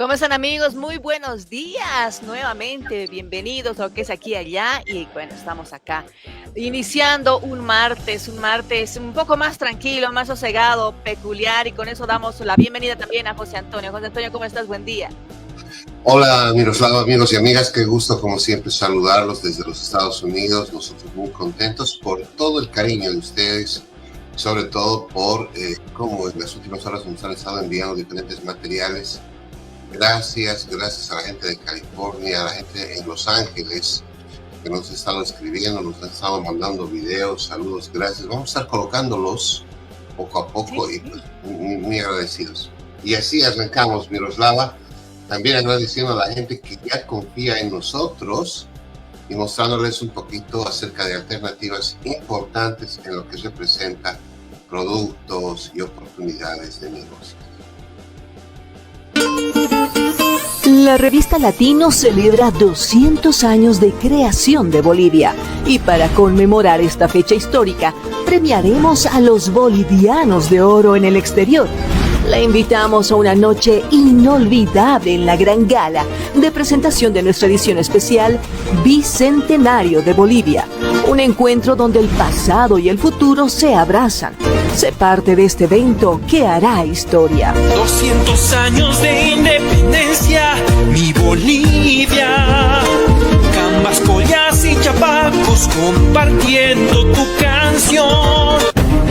¿Cómo están, amigos? Muy buenos días nuevamente, bienvenidos a lo que es aquí y allá. Y bueno, estamos acá iniciando un martes un poco más tranquilo, más sosegado, peculiar, y con eso damos la bienvenida también a José Antonio. José Antonio, ¿cómo estás? Buen día. Hola Miroslava, amigos y amigas, qué gusto como siempre saludarlos desde los Estados Unidos. Nosotros muy contentos por todo el cariño de ustedes, sobre todo por cómo en las últimas horas nos han estado enviando diferentes materiales. Gracias a la gente de California, a la gente en Los Ángeles que nos ha estado escribiendo, nos han estado mandando videos, saludos, gracias. Vamos a estar colocándolos poco a poco y pues, muy agradecidos. Y así arrancamos, Miroslava, también agradeciendo a la gente que ya confía en nosotros y mostrándoles un poquito acerca de alternativas importantes en lo que representa productos y oportunidades de negocio. La revista Latino celebra 200 años de creación de Bolivia y para conmemorar esta fecha histórica premiaremos a los bolivianos de oro en el exterior. La invitamos a una noche inolvidable en la gran gala de presentación de nuestra edición especial Bicentenario de Bolivia. Un encuentro donde el pasado y el futuro se abrazan. Sé parte de este evento que hará historia. 200 años de independencia, mi Bolivia. Cambas, collas y chapacos compartiendo tu canción.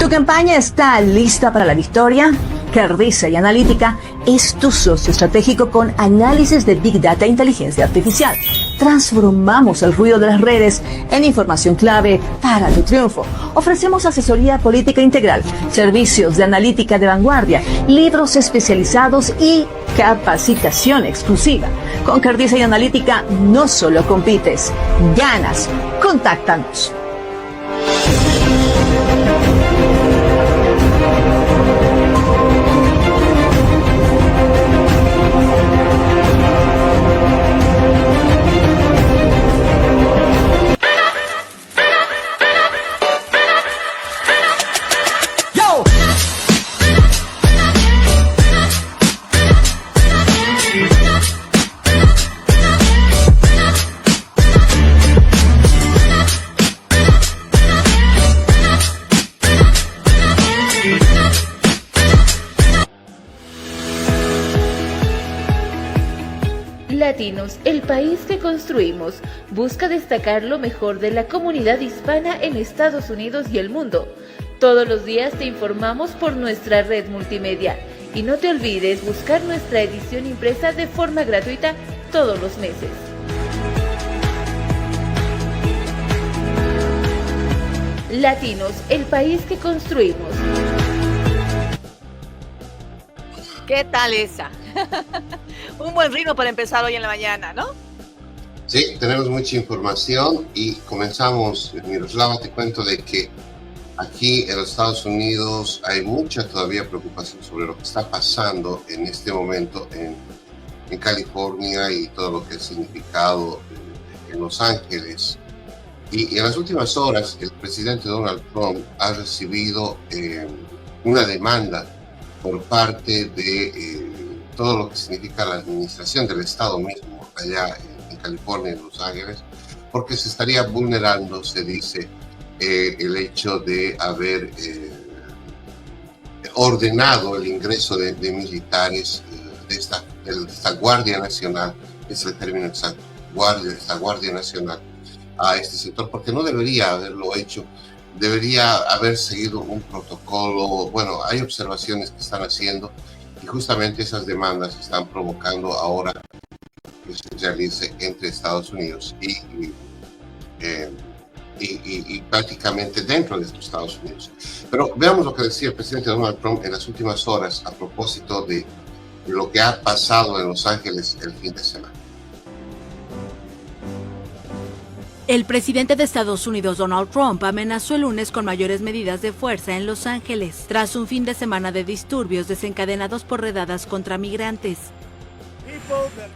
¿Tu campaña está lista para la victoria? Cardisa y Analítica es tu socio estratégico con análisis de Big Data e inteligencia artificial. Transformamos el ruido de las redes en información clave para tu triunfo. Ofrecemos asesoría política integral, servicios de analítica de vanguardia, libros especializados y capacitación exclusiva. Con Cardisa y Analítica no solo compites, ganas. Contáctanos. Latinos, el país que construimos, busca destacar lo mejor de la comunidad hispana en Estados Unidos y el mundo. Todos los días te informamos por nuestra red multimedia. Y no te olvides buscar nuestra edición impresa de forma gratuita todos los meses. Latinos, el país que construimos. ¿Qué tal esa? Un buen ritmo para empezar hoy en la mañana, ¿no? Sí, tenemos mucha información y comenzamos. Miroslava, te cuento de que aquí en los Estados Unidos hay mucha todavía preocupación sobre lo que está pasando en este momento en California y todo lo que ha significado en Los Ángeles. Y en las últimas horas el presidente Donald Trump ha recibido una demanda por parte de todo lo que significa la administración del Estado mismo allá en California, en Los Ángeles, porque se estaría vulnerando, se dice, el hecho de haber ordenado el ingreso de militares de esta Guardia Nacional, es el término exacto, esta Guardia Nacional, a este sector, porque no debería haberlo hecho. Debería haber seguido un protocolo. Bueno, hay observaciones que están haciendo y justamente esas demandas están provocando ahora que se realice entre Estados Unidos y prácticamente dentro de estos Estados Unidos. Pero veamos lo que decía el presidente Donald Trump en las últimas horas a propósito de lo que ha pasado en Los Ángeles el fin de semana. El presidente de Estados Unidos, Donald Trump, amenazó el lunes con mayores medidas de fuerza en Los Ángeles, tras un fin de semana de disturbios desencadenados por redadas contra migrantes.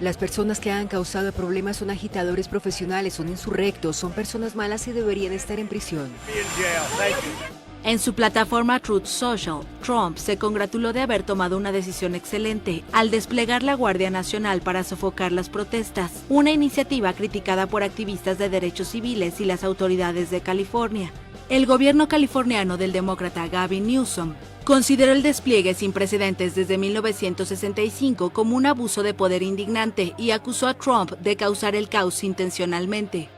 Las personas que han causado problemas son agitadores profesionales, son insurrectos, son personas malas y deberían estar en prisión. En su plataforma Truth Social, Trump se congratuló de haber tomado una decisión excelente al desplegar la Guardia Nacional para sofocar las protestas, una iniciativa criticada por activistas de derechos civiles y las autoridades de California. El gobierno californiano del demócrata Gavin Newsom consideró el despliegue sin precedentes desde 1965 como un abuso de poder indignante y acusó a Trump de causar el caos intencionalmente.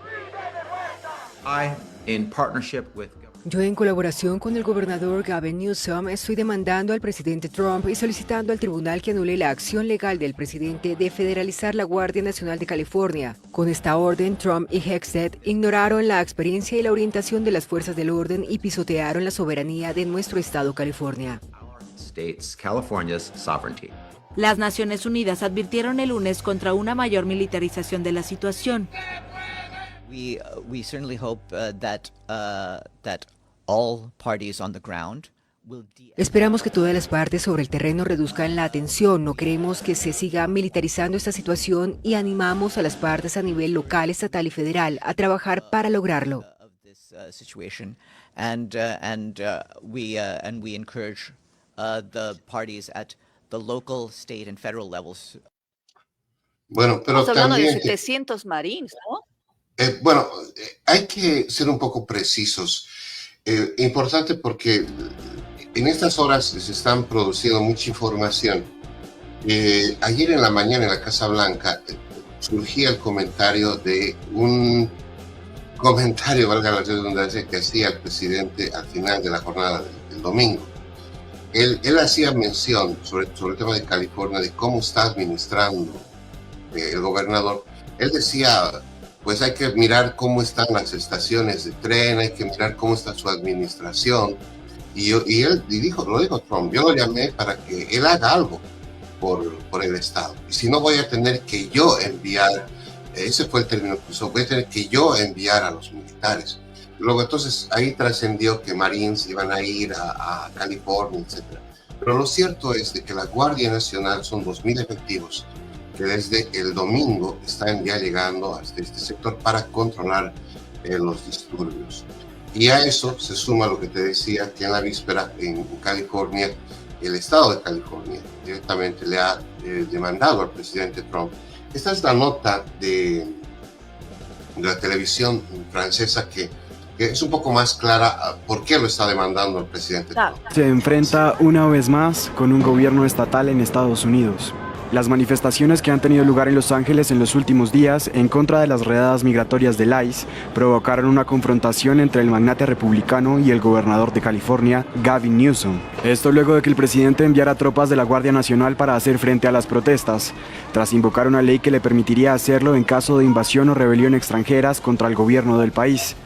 Yo, en colaboración con el gobernador Gavin Newsom, estoy demandando al presidente Trump y solicitando al tribunal que anule la acción legal del presidente de federalizar la Guardia Nacional de California. Con esta orden, Trump y Hexted ignoraron la experiencia y la orientación de las fuerzas del orden y pisotearon la soberanía de nuestro estado, California. Las Naciones Unidas advirtieron el lunes contra una mayor militarización de la situación. We certainly hope that all parties on the ground will Esperamos que todas las partes sobre el terreno reduzcan la tensión. No queremos que se siga militarizando esta situación y animamos a las partes a nivel local, estatal y federal a trabajar para lograrlo. We encourage the parties at the local, state and federal levels. Bueno, pero Estamos hablando también, de 700 marines, ¿no? hay que ser un poco precisos. Importante porque en estas horas se están produciendo mucha información. Ayer en la mañana en la Casa Blanca surgía el comentario de un comentario, valga la redundancia, que hacía el presidente al final de la jornada del domingo. Él hacía mención sobre el tema de California, de cómo está administrando el gobernador. Él decía, pues hay que mirar cómo están las estaciones de tren, hay que mirar cómo está su administración. Y él dijo, lo dijo Trump, yo lo llamé para que él haga algo por el Estado. Y si no, voy a tener que yo enviar, ese fue el término que usó, voy a tener que yo enviar a los militares. Luego entonces ahí trascendió que Marines iban a ir a California, etc. Pero lo cierto es de que la Guardia Nacional son 2,000 efectivos que desde el domingo están ya llegando hasta este sector para controlar los disturbios. Y a eso se suma lo que te decía, que en la víspera en California, el estado de California directamente le ha demandado al presidente Trump. Esta es la nota de la televisión francesa que es un poco más clara por qué lo está demandando el presidente Trump. Se enfrenta una vez más con un gobierno estatal en Estados Unidos. Las manifestaciones que han tenido lugar en Los Ángeles en los últimos días en contra de las redadas migratorias del ICE provocaron una confrontación entre el magnate republicano y el gobernador de California, Gavin Newsom. Esto luego de que el presidente enviara tropas de la Guardia Nacional para hacer frente a las protestas, tras invocar una ley que le permitiría hacerlo en caso de invasión o rebelión extranjeras contra el gobierno del país.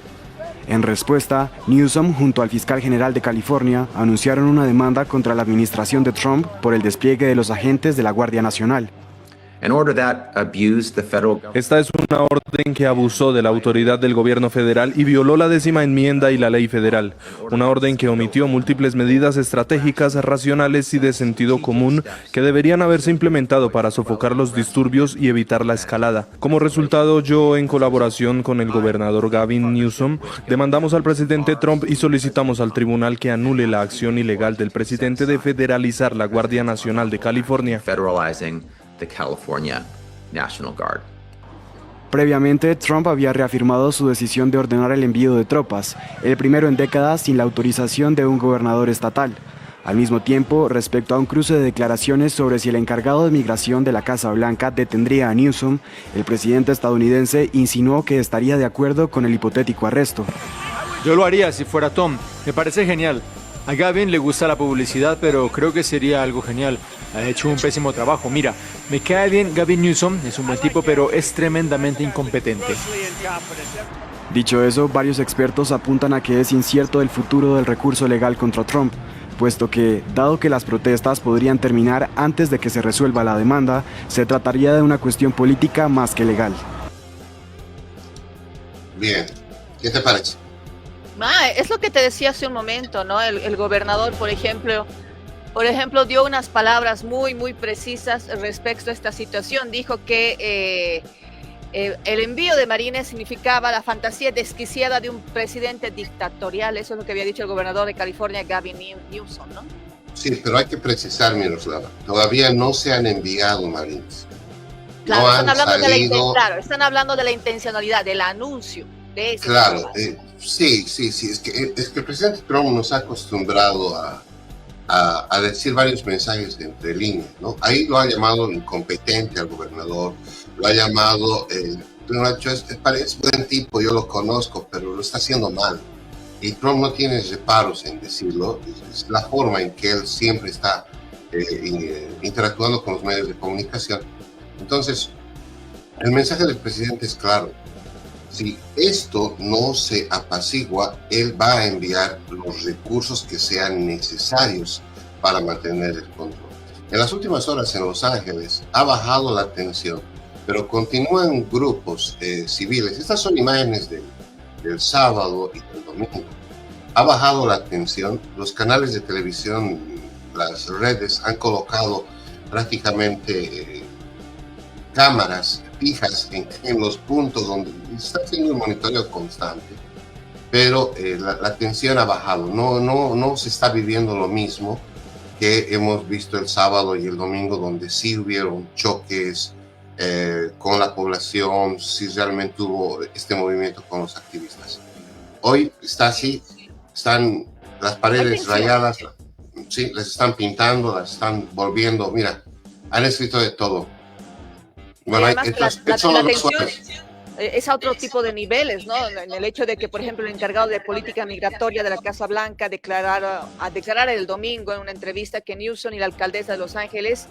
En respuesta, Newsom junto al fiscal general de California anunciaron una demanda contra la administración de Trump por el despliegue de los agentes de la Guardia Nacional. Esta es una orden que abusó de la autoridad del gobierno federal y violó la 10ª enmienda y la ley federal. Una orden que omitió múltiples medidas estratégicas, racionales y de sentido común que deberían haberse implementado para sofocar los disturbios y evitar la escalada. Como resultado, yo, en colaboración con el gobernador Gavin Newsom, demandamos al presidente Trump y solicitamos al tribunal que anule la acción ilegal del presidente de federalizar la Guardia Nacional de California. The California National Guard. Previamente, Trump había reafirmado su decisión de ordenar el envío de tropas, el primero en décadas sin la autorización de un gobernador estatal. Al mismo tiempo, respecto a un cruce de declaraciones sobre si el encargado de migración de la Casa Blanca detendría a Newsom, el presidente estadounidense insinuó que estaría de acuerdo con el hipotético arresto. Yo lo haría si fuera Tom, me parece genial. A Gavin le gusta la publicidad, pero creo que sería algo genial. Ha hecho un pésimo trabajo. Mira, me cae bien Gavin Newsom, es un buen tipo, pero es tremendamente incompetente. Dicho eso, varios expertos apuntan a que es incierto el futuro del recurso legal contra Trump, puesto que, dado que las protestas podrían terminar antes de que se resuelva la demanda, se trataría de una cuestión política más que legal. Bien, ¿qué te parece? Es lo que te decía hace un momento, ¿no? El gobernador, por ejemplo, dio unas palabras muy, muy precisas respecto a esta situación. Dijo que El envío de marines significaba la fantasía desquiciada de un presidente dictatorial. Eso es lo que había dicho el gobernador de California, Gavin Newsom, ¿no? Sí, pero hay que precisar, Miroslava, todavía no se han enviado marines. Claro, No están han hablando salido... claro, están hablando de la intencionalidad, del anuncio de ese Claro, sí, es que el presidente Trump nos ha acostumbrado a decir varios mensajes de entre líneas, ¿no? Ahí lo ha llamado incompetente al gobernador, lo ha llamado, lo ha dicho, es buen tipo, yo lo conozco, pero lo está haciendo mal. Y Trump no tiene reparos en decirlo, es la forma en que él siempre está interactuando con los medios de comunicación. Entonces, el mensaje del presidente es claro. Si esto no se apacigua, él va a enviar los recursos que sean necesarios para mantener el control. En las últimas horas en Los Ángeles ha bajado la tensión, pero continúan grupos civiles. Estas son imágenes del sábado y del domingo. Ha bajado la tensión. Los canales de televisión, las redes han colocado prácticamente cámaras fijas en los puntos donde está haciendo un monitoreo constante, pero la tensión ha bajado. No se está viviendo lo mismo que hemos visto el sábado y el domingo, donde sí hubieron choques con la población, sí realmente hubo este movimiento con los activistas. Hoy está así, están las paredes rayadas, sí, las están pintando, las están volviendo, mira, han escrito de todo. Bueno, la tensión es a otro tipo de niveles, ¿no? En el hecho de que, por ejemplo, el encargado de política migratoria de la Casa Blanca declarar el domingo en una entrevista que Newsom y la alcaldesa de Los Ángeles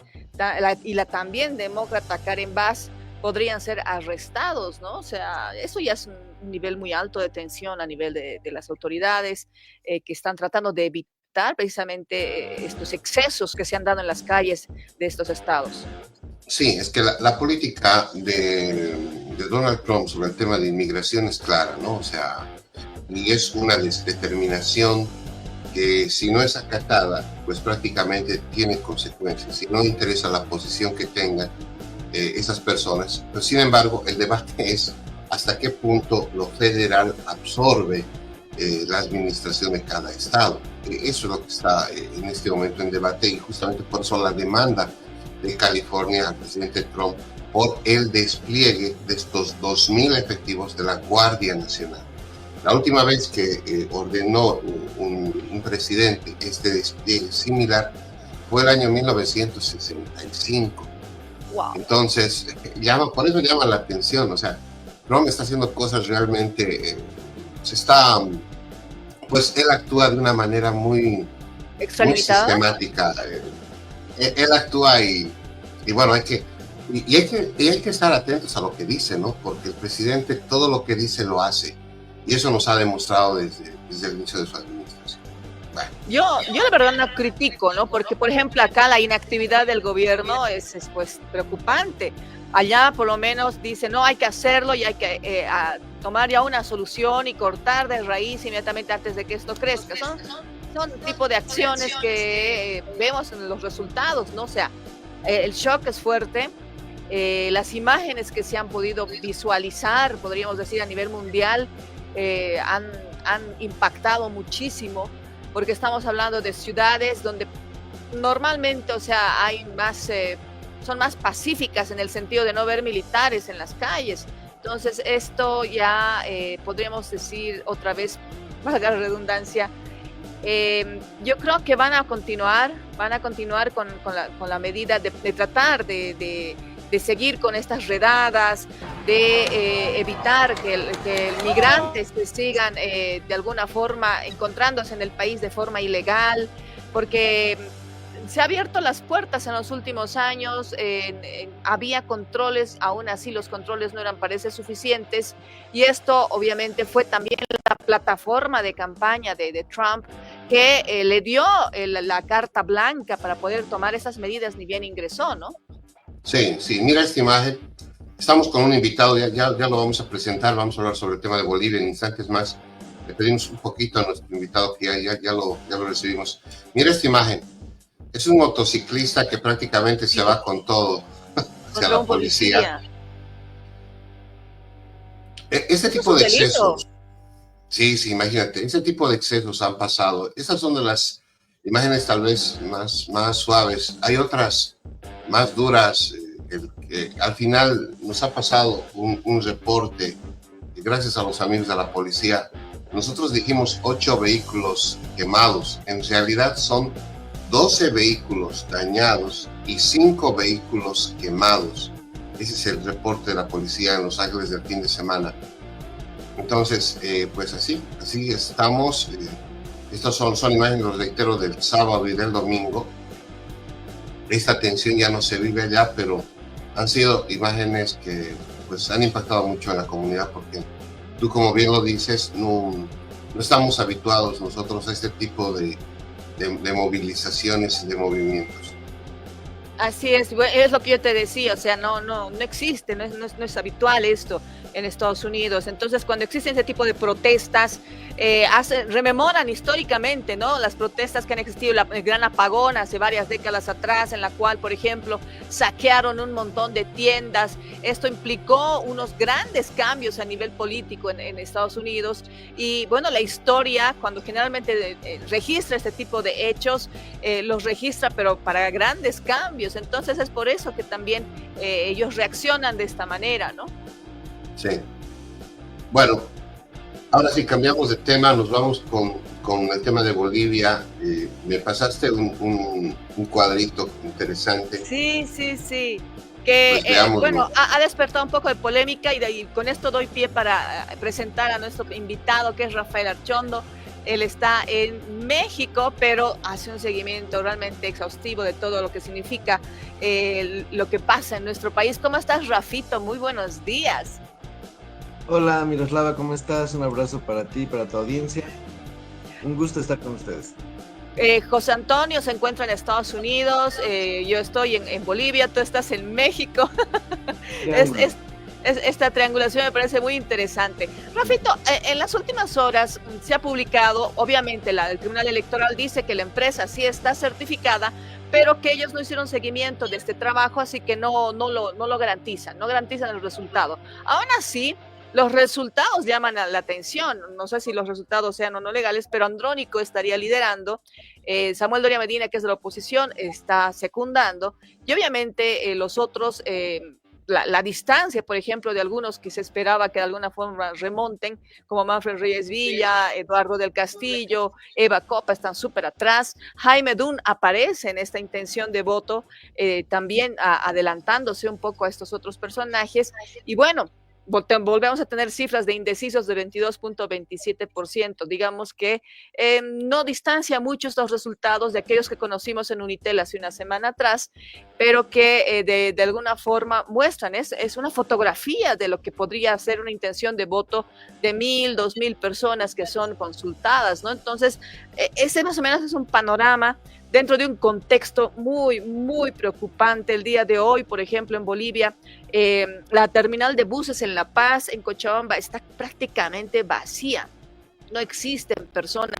y la también demócrata Karen Bass podrían ser arrestados, ¿no? O sea, eso ya es un nivel muy alto de tensión a nivel de las autoridades que están tratando de evitar precisamente estos excesos que se han dado en las calles de estos estados. Sí, es que la política de Donald Trump sobre el tema de inmigración es clara, ¿no? O sea, y es una determinación que si no es acatada, pues prácticamente tiene consecuencias. Si no interesa la posición que tengan esas personas. Pero sin embargo, el debate es hasta qué punto lo federal absorbe la administración de cada estado. Eso es lo que está en este momento en debate, y justamente por eso la demanda de California al presidente Trump por el despliegue de estos 2,000 efectivos de la Guardia Nacional. La última vez que ordenó un presidente este despliegue similar fue el año 1965. Wow. Entonces, por eso llama la atención. O sea, Trump está haciendo cosas realmente, pues él actúa de una manera muy sistemática. Él actúa y bueno, hay que estar atentos a lo que dice, ¿no? Porque el presidente todo lo que dice lo hace, y eso nos ha demostrado desde el inicio de su administración. Bueno. Yo la verdad no critico, ¿no? Porque, por ejemplo, acá la inactividad del gobierno es pues preocupante. Allá por lo menos dice, no, hay que hacerlo y hay que tomar ya una solución y cortar de raíz inmediatamente antes de que esto crezca. Son tipo de acciones que vemos en los resultados, ¿no? O sea, el shock es fuerte. Las imágenes que se han podido visualizar, podríamos decir, a nivel mundial, han impactado muchísimo, porque estamos hablando de ciudades donde normalmente, o sea, hay más, son más pacíficas en el sentido de no ver militares en las calles. Entonces, esto ya podríamos decir otra vez, valga la redundancia, yo creo que van a continuar con la medida de tratar de seguir con estas redadas, de evitar que migrantes que sigan de alguna forma encontrándose en el país de forma ilegal, porque se han abierto las puertas en los últimos años, había controles, aún así los controles no eran, parece, suficientes, y esto obviamente fue también la plataforma de campaña de Trump que le dio la carta blanca para poder tomar esas medidas, ni bien ingresó, ¿no? Sí, mira esta imagen. Estamos con un invitado, ya lo vamos a presentar, vamos a hablar sobre el tema de Bolivia en instantes más. Le pedimos un poquito a nuestro invitado que ya lo recibimos. Mira esta imagen. Es un motociclista que prácticamente se va con todo hacia la policía. Este Eso es tipo un de delito. excesos, sí, imagínate, ese tipo de excesos han pasado. Estas son de las imágenes tal vez más suaves. Hay otras más duras. Al final nos ha pasado un reporte, gracias a los amigos de la policía. Nosotros dijimos 8 vehículos quemados. En realidad son 12 vehículos dañados y 5 vehículos quemados. Ese es el reporte de la policía en Los Ángeles del fin de semana. Entonces, pues así estamos. Estas son imágenes, los reitero, del sábado y del domingo. Esta tensión ya no se vive allá, pero han sido imágenes que pues han impactado mucho en la comunidad, porque tú, como bien lo dices, no estamos habituados nosotros a este tipo de movilizaciones y de movimientos. Así es lo que yo te decía, o sea, no existe, no es habitual esto en Estados Unidos. Entonces, cuando existen ese tipo de protestas, rememoran históricamente, ¿no? Las protestas que han existido, el gran apagón hace varias décadas atrás, en la cual, por ejemplo, saquearon un montón de tiendas. Esto implicó unos grandes cambios a nivel político en Estados Unidos. Y bueno, la historia, cuando generalmente registra este tipo de hechos, los registra, pero para grandes cambios. Entonces es por eso que también ellos reaccionan de esta manera, ¿no? Sí. Bueno, ahora sí cambiamos de tema, nos vamos con el tema de Bolivia. Me pasaste un cuadrito interesante. Sí. Que, pues bueno, ha despertado un poco de polémica y con esto doy pie para presentar a nuestro invitado, que es Rafael Archondo. Él está en México, pero hace un seguimiento realmente exhaustivo de todo lo que significa lo que pasa en nuestro país. ¿Cómo estás, Rafito? Muy buenos días. Hola, Miroslava, ¿cómo estás? Un abrazo para ti, para tu audiencia. Un gusto estar con ustedes. José Antonio se encuentra en Estados Unidos, yo estoy en Bolivia, tú estás en México. Esta triangulación me parece muy interesante. Rafito, en las últimas horas se ha publicado, obviamente el Tribunal Electoral dice que la empresa sí está certificada, pero que ellos no hicieron seguimiento de este trabajo, así que no lo garantizan, no garantizan el resultado. Aún así, los resultados llaman la atención. No sé si los resultados sean o no legales, pero Andrónico estaría liderando, Samuel Doria Medina, que es de la oposición, está secundando, y obviamente los otros... La distancia, por ejemplo, de algunos que se esperaba que de alguna forma remonten, como Manfred Reyes Villa, Eduardo del Castillo, Eva Copa, están súper atrás. Jaime Dunn aparece en esta intención de voto, también adelantándose un poco a estos otros personajes. Y bueno, volvemos a tener cifras de indecisos de 22.27%. Digamos que no distancia mucho estos resultados de aquellos que conocimos en Unitel hace una semana atrás, pero que de alguna forma muestran, es una fotografía de lo que podría ser una intención de voto de 1,000, 2,000 personas que son consultadas, ¿no? Entonces, ese más o menos es un panorama dentro de un contexto muy, muy preocupante. El día de hoy, por ejemplo, en Bolivia, la terminal de buses en La Paz, en Cochabamba, está prácticamente vacía. No existen personas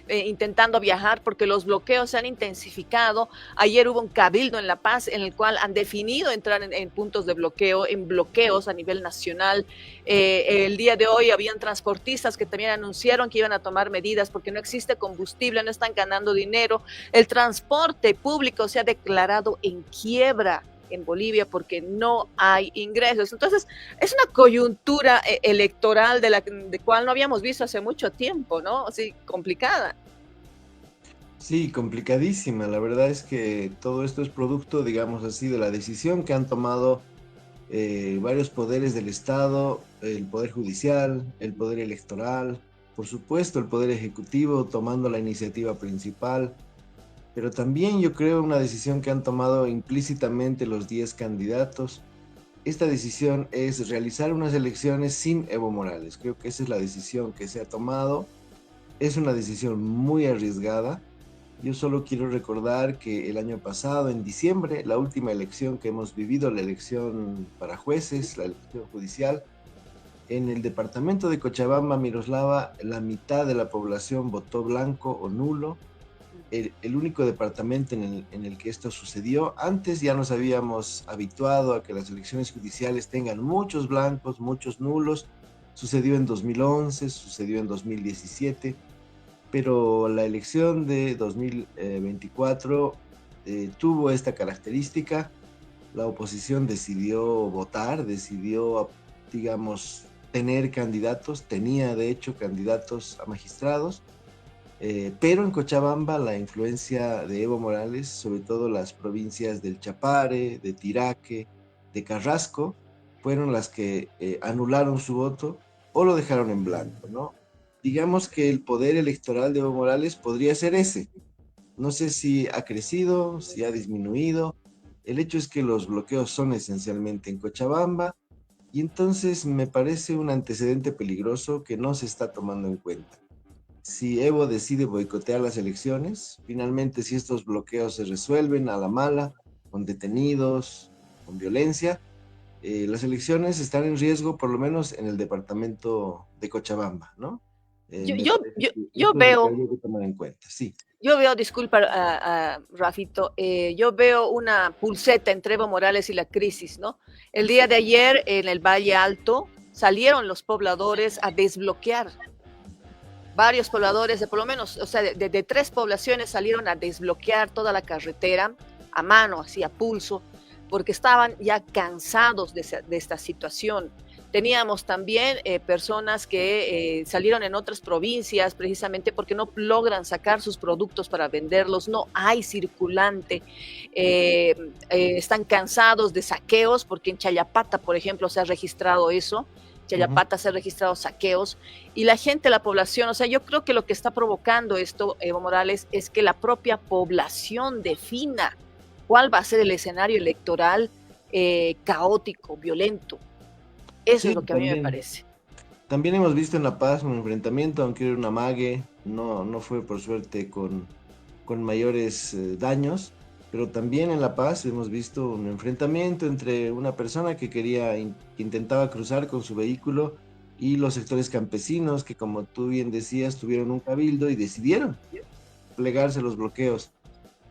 intentando viajar porque los bloqueos se han intensificado. Ayer hubo un cabildo en La Paz en el cual han definido entrar en puntos de bloqueo, en bloqueos a nivel nacional. El día de hoy habían transportistas que también anunciaron que iban a tomar medidas porque no existe combustible, no están ganando dinero. El transporte público se ha declarado en quiebra en Bolivia porque no hay ingresos. Entonces, es una coyuntura electoral de cual no habíamos visto hace mucho tiempo, ¿no? Así, complicada. Sí, complicadísima. La verdad es que todo esto es producto, digamos así, de la decisión que han tomado varios poderes del Estado, el Poder Judicial, el Poder Electoral, por supuesto el Poder Ejecutivo tomando la iniciativa principal, pero también yo creo una decisión que han tomado implícitamente los 10 candidatos. Esta decisión es realizar unas elecciones sin Evo Morales. Creo que esa es la decisión que se ha tomado. Es una decisión muy arriesgada. Yo solo quiero recordar que el año pasado, en diciembre, la última elección que hemos vivido, la elección para jueces, la elección judicial, en el departamento de Cochabamba, Miroslava, la mitad de la población votó blanco o nulo. El único departamento en el que esto sucedió. Antes ya nos habíamos habituado a que las elecciones judiciales tengan muchos blancos, muchos nulos, Sucedió en 2011, sucedió en 2017, pero la elección de 2024 tuvo esta característica. La oposición decidió votar, decidió, digamos, tener candidatos, tenía de hecho candidatos a magistrados, pero en Cochabamba la influencia de Evo Morales, sobre todo las provincias del Chapare, de Tiraque, de Carrasco, fueron las que anularon su voto o lo dejaron en blanco, ¿no? Digamos que el poder electoral de Evo Morales podría ser ese. No sé si ha crecido, si ha disminuido. El hecho es que los bloqueos son esencialmente en Cochabamba y entonces me parece un antecedente peligroso que no se está tomando en cuenta. Si Evo decide boicotear las elecciones, finalmente si estos bloqueos se resuelven a la mala, con detenidos, con violencia, las elecciones están en riesgo, por lo menos en el departamento de Cochabamba, ¿no? Yo, Me yo, parece yo, que yo esto es lo que veo, habría que tomar en cuenta, sí. yo veo, disculpa, Rafito, yo veo una pulseta entre Evo Morales y la crisis, ¿no? El día de ayer en el Valle Alto salieron los pobladores a desbloquear. Varios pobladores, de por lo menos, o sea, de 3 poblaciones salieron a desbloquear toda la carretera a mano, así a pulso, porque estaban ya cansados de esta situación. Teníamos también personas que salieron en otras provincias precisamente porque no logran sacar sus productos para venderlos, no hay circulante, están cansados de saqueos, porque en Chayapata, por ejemplo, se ha registrado eso. Chayapata se han registrado saqueos y la gente, la población, o sea, yo creo que lo que está provocando esto, Evo Morales, es que la propia población defina cuál va a ser el escenario electoral caótico, violento. Eso Sí, es lo que a mí me parece. También hemos visto en La Paz un enfrentamiento, aunque era una amague, no fue por suerte con mayores daños, pero también en La Paz hemos visto un enfrentamiento entre una persona que que intentaba cruzar con su vehículo y los sectores campesinos que, como tú bien decías, tuvieron un cabildo y decidieron plegarse a los bloqueos.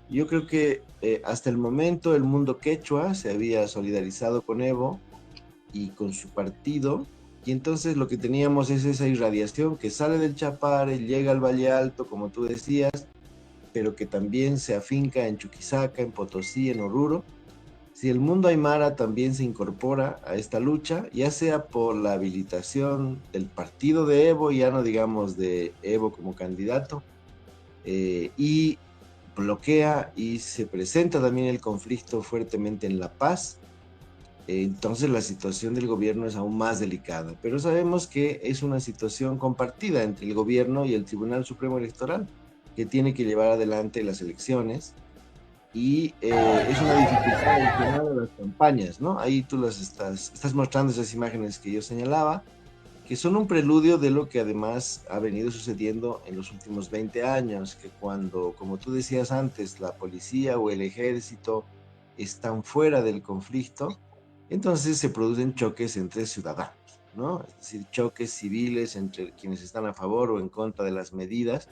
Yo creo que hasta el momento el mundo quechua se había solidarizado con Evo y con su partido, y entonces lo que teníamos es esa irradiación que sale del Chapare, llega al Valle Alto, como tú decías, pero que también se afinca en Chuquisaca, en Potosí, en Oruro. Si el mundo aymara también se incorpora a esta lucha, ya sea por la habilitación del partido de Evo, ya no digamos de Evo como candidato, y bloquea y se presenta también el conflicto fuertemente en La Paz, entonces la situación del gobierno es aún más delicada. Pero sabemos que es una situación compartida entre el gobierno y el Tribunal Supremo Electoral, que tiene que llevar adelante las elecciones, y es una dificultad adicional a las campañas, ¿no? Ahí tú estás mostrando esas imágenes que yo señalaba, que son un preludio de lo que además ha venido sucediendo en los últimos 20 años, que cuando, como tú decías antes, la policía o el ejército están fuera del conflicto, entonces se producen choques entre ciudadanos, ¿no? Es decir, choques civiles entre quienes están a favor o en contra de las medidas.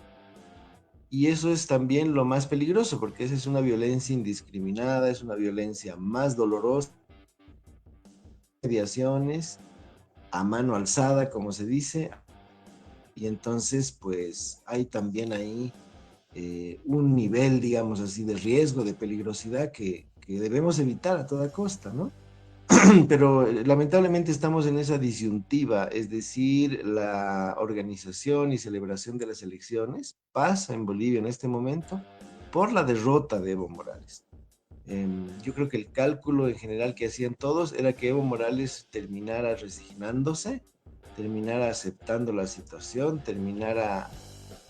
Y eso es también lo más peligroso, porque esa es una violencia indiscriminada, es una violencia más dolorosa, mediaciones a mano alzada, como se dice, y entonces pues hay también ahí un nivel, digamos así, de riesgo, de peligrosidad que debemos evitar a toda costa, ¿no? Pero lamentablemente estamos en esa disyuntiva, es decir, la organización y celebración de las elecciones pasa en Bolivia en este momento por la derrota de Evo Morales. Yo creo que el cálculo en general que hacían todos era que Evo Morales terminara resignándose, terminara aceptando la situación, terminara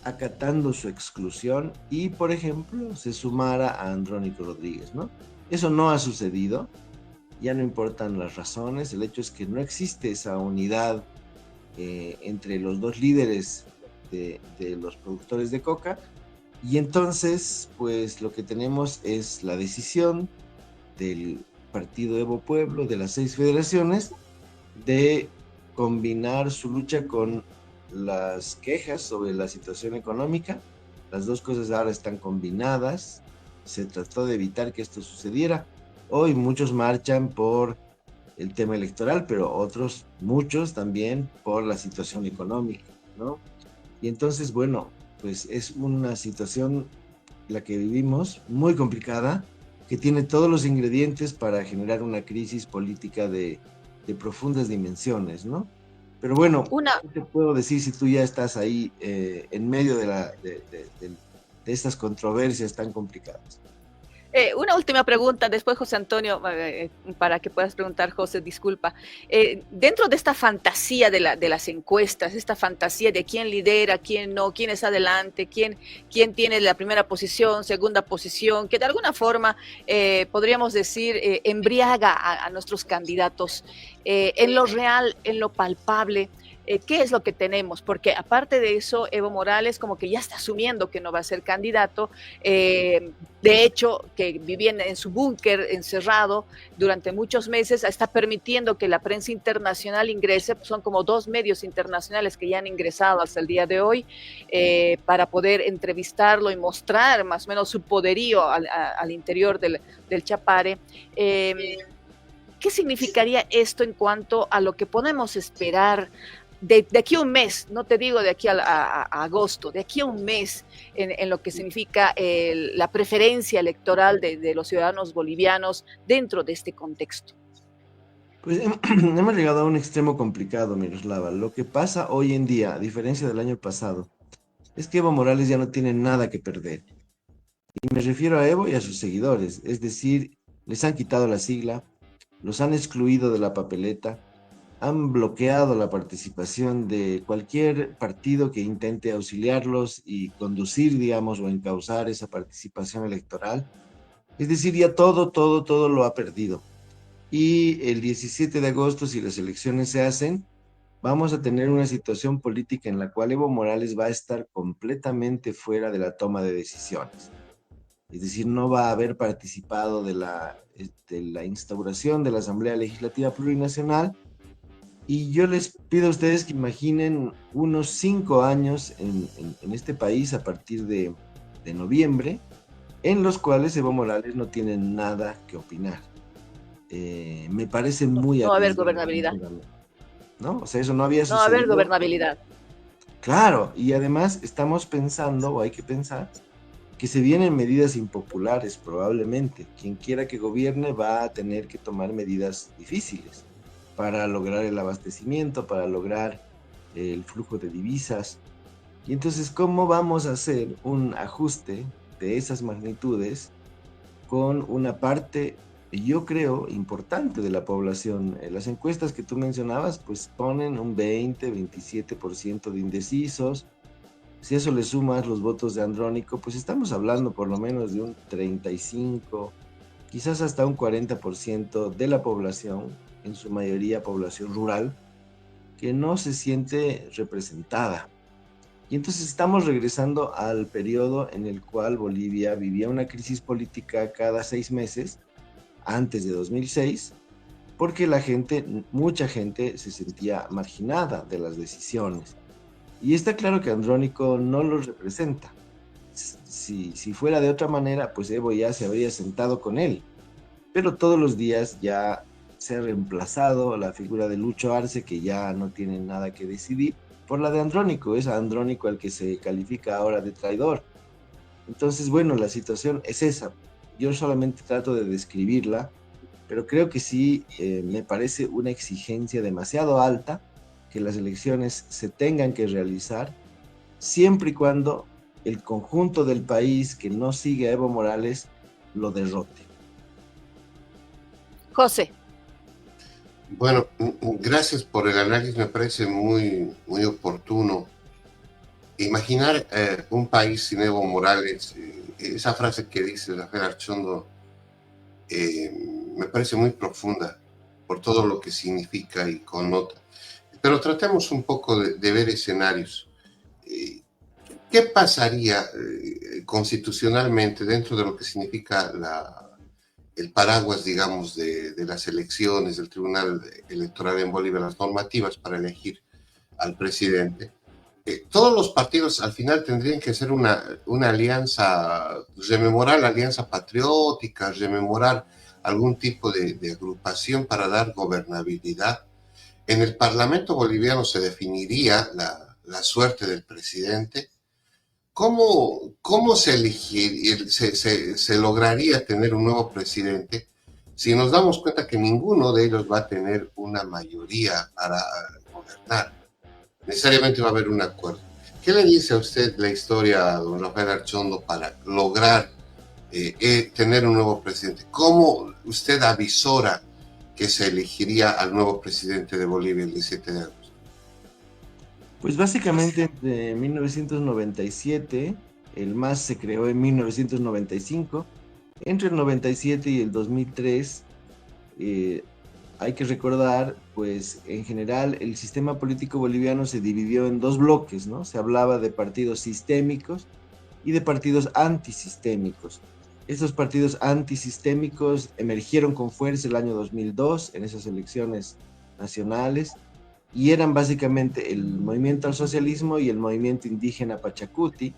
acatando su exclusión y, por ejemplo, se sumara a Andrónico Rodríguez, ¿no? Eso no ha sucedido. Ya no importan las razones, el hecho es que no existe esa unidad entre los dos líderes de los productores de coca, y entonces pues lo que tenemos es la decisión del partido Evo Pueblo, de las 6 federaciones, de combinar su lucha con las quejas sobre la situación económica. Las dos cosas ahora están combinadas, se trató de evitar que esto sucediera. Hoy muchos marchan por el tema electoral, pero otros, muchos también por la situación económica, ¿no? Y entonces, bueno, pues es una situación la que vivimos muy complicada, que tiene todos los ingredientes para generar una crisis política de profundas dimensiones, ¿no? Pero bueno, ¿qué te puedo decir si tú ya estás ahí en medio de estas controversias tan complicadas? Una última pregunta, después José Antonio, para que puedas preguntar, José, disculpa. Dentro de esta fantasía de las encuestas, esta fantasía de quién lidera, quién no, quién es adelante, quién tiene la primera posición, segunda posición, que de alguna forma podríamos decir embriaga a nuestros candidatos, en lo real, en lo palpable. ¿Qué es lo que tenemos? Porque aparte de eso, Evo Morales como que ya está asumiendo que no va a ser candidato. De hecho, que vivía en su búnker encerrado durante muchos meses, está permitiendo que la prensa internacional ingrese. Son como 2 medios internacionales que ya han ingresado hasta el día de hoy para poder entrevistarlo y mostrar más o menos su poderío al interior del Chapare. ¿Qué significaría esto en cuanto a lo que podemos esperar de aquí a un mes? No te digo de aquí a agosto, de aquí a un mes, en lo que significa la preferencia electoral de los ciudadanos bolivianos dentro de este contexto. Pues hemos llegado a un extremo complicado, Miroslava. Lo que pasa hoy en día, a diferencia del año pasado, es que Evo Morales ya no tiene nada que perder. Y me refiero a Evo y a sus seguidores, es decir, les han quitado la sigla, los han excluido de la papeleta, han bloqueado la participación de cualquier partido que intente auxiliarlos y conducir, digamos, o encauzar esa participación electoral. Es decir, ya todo lo ha perdido. Y el 17 de agosto, si las elecciones se hacen, vamos a tener una situación política en la cual Evo Morales va a estar completamente fuera de la toma de decisiones. Es decir, no va a haber participado de la instauración de la Asamblea Legislativa Plurinacional. Y yo les pido a ustedes que imaginen unos 5 años en este país a partir de noviembre, en los cuales Evo Morales no tiene nada que opinar. Me parece muy... No va a haber gobernabilidad. ¿No? O sea, eso no había sucedido. No va a haber gobernabilidad. Claro, y además estamos pensando, o hay que pensar, que se vienen medidas impopulares probablemente. Quien quiera que gobierne va a tener que tomar medidas difíciles para lograr el abastecimiento, para lograr el flujo de divisas. Y entonces, ¿cómo vamos a hacer un ajuste de esas magnitudes con una parte, yo creo, importante de la población? Las encuestas que tú mencionabas, pues ponen un 20-27% de indecisos. Si a eso le sumas los votos de Andrónico, pues estamos hablando por lo menos de un 35, quizás hasta un 40% de la población, en su mayoría población rural, que no se siente representada. Y entonces estamos regresando al periodo en el cual Bolivia vivía una crisis política cada 6 meses, antes de 2006, porque mucha gente se sentía marginada de las decisiones. Y está claro que Andrónico no los representa. Si fuera de otra manera, pues Evo ya se habría sentado con él. Pero todos los días ya se ha reemplazado la figura de Lucho Arce, que ya no tiene nada que decidir, por la de Andrónico. Es a Andrónico al que se califica ahora de traidor. Entonces, bueno, la situación es esa. Yo solamente trato de describirla, pero creo que sí me parece una exigencia demasiado alta que las elecciones se tengan que realizar, siempre y cuando el conjunto del país que no sigue a Evo Morales lo derrote. José. Bueno, gracias por el análisis, me parece muy oportuno. Imaginar un país sin Evo Morales, esa frase que dice Rafael Archondo, me parece muy profunda por todo lo que significa y connota. Pero tratemos un poco de ver escenarios. ¿Qué pasaría constitucionalmente dentro de lo que significa el paraguas, digamos, de las elecciones, del Tribunal Electoral en Bolivia, las normativas para elegir al presidente? Todos los partidos al final tendrían que hacer una alianza, rememorar la alianza patriótica, rememorar algún tipo de agrupación para dar gobernabilidad. En el Parlamento boliviano se definiría la suerte del presidente. ¿Cómo se elegiría, se lograría tener un nuevo presidente si nos damos cuenta que ninguno de ellos va a tener una mayoría para gobernar? Necesariamente va a haber un acuerdo. ¿Qué le dice a usted la historia, don Rafael Archondo, para lograr tener un nuevo presidente? ¿Cómo usted avisora que se elegiría al nuevo presidente de Bolivia el 17 de agosto? Pues básicamente entre 1997, el MAS se creó en 1995, entre el 97 y el 2003, hay que recordar, pues en general el sistema político boliviano se dividió en dos bloques, ¿no? Se hablaba de partidos sistémicos y de partidos antisistémicos. Estos partidos antisistémicos emergieron con fuerza el año 2002 en esas elecciones nacionales y eran básicamente el movimiento al socialismo y el movimiento indígena Pachacuti.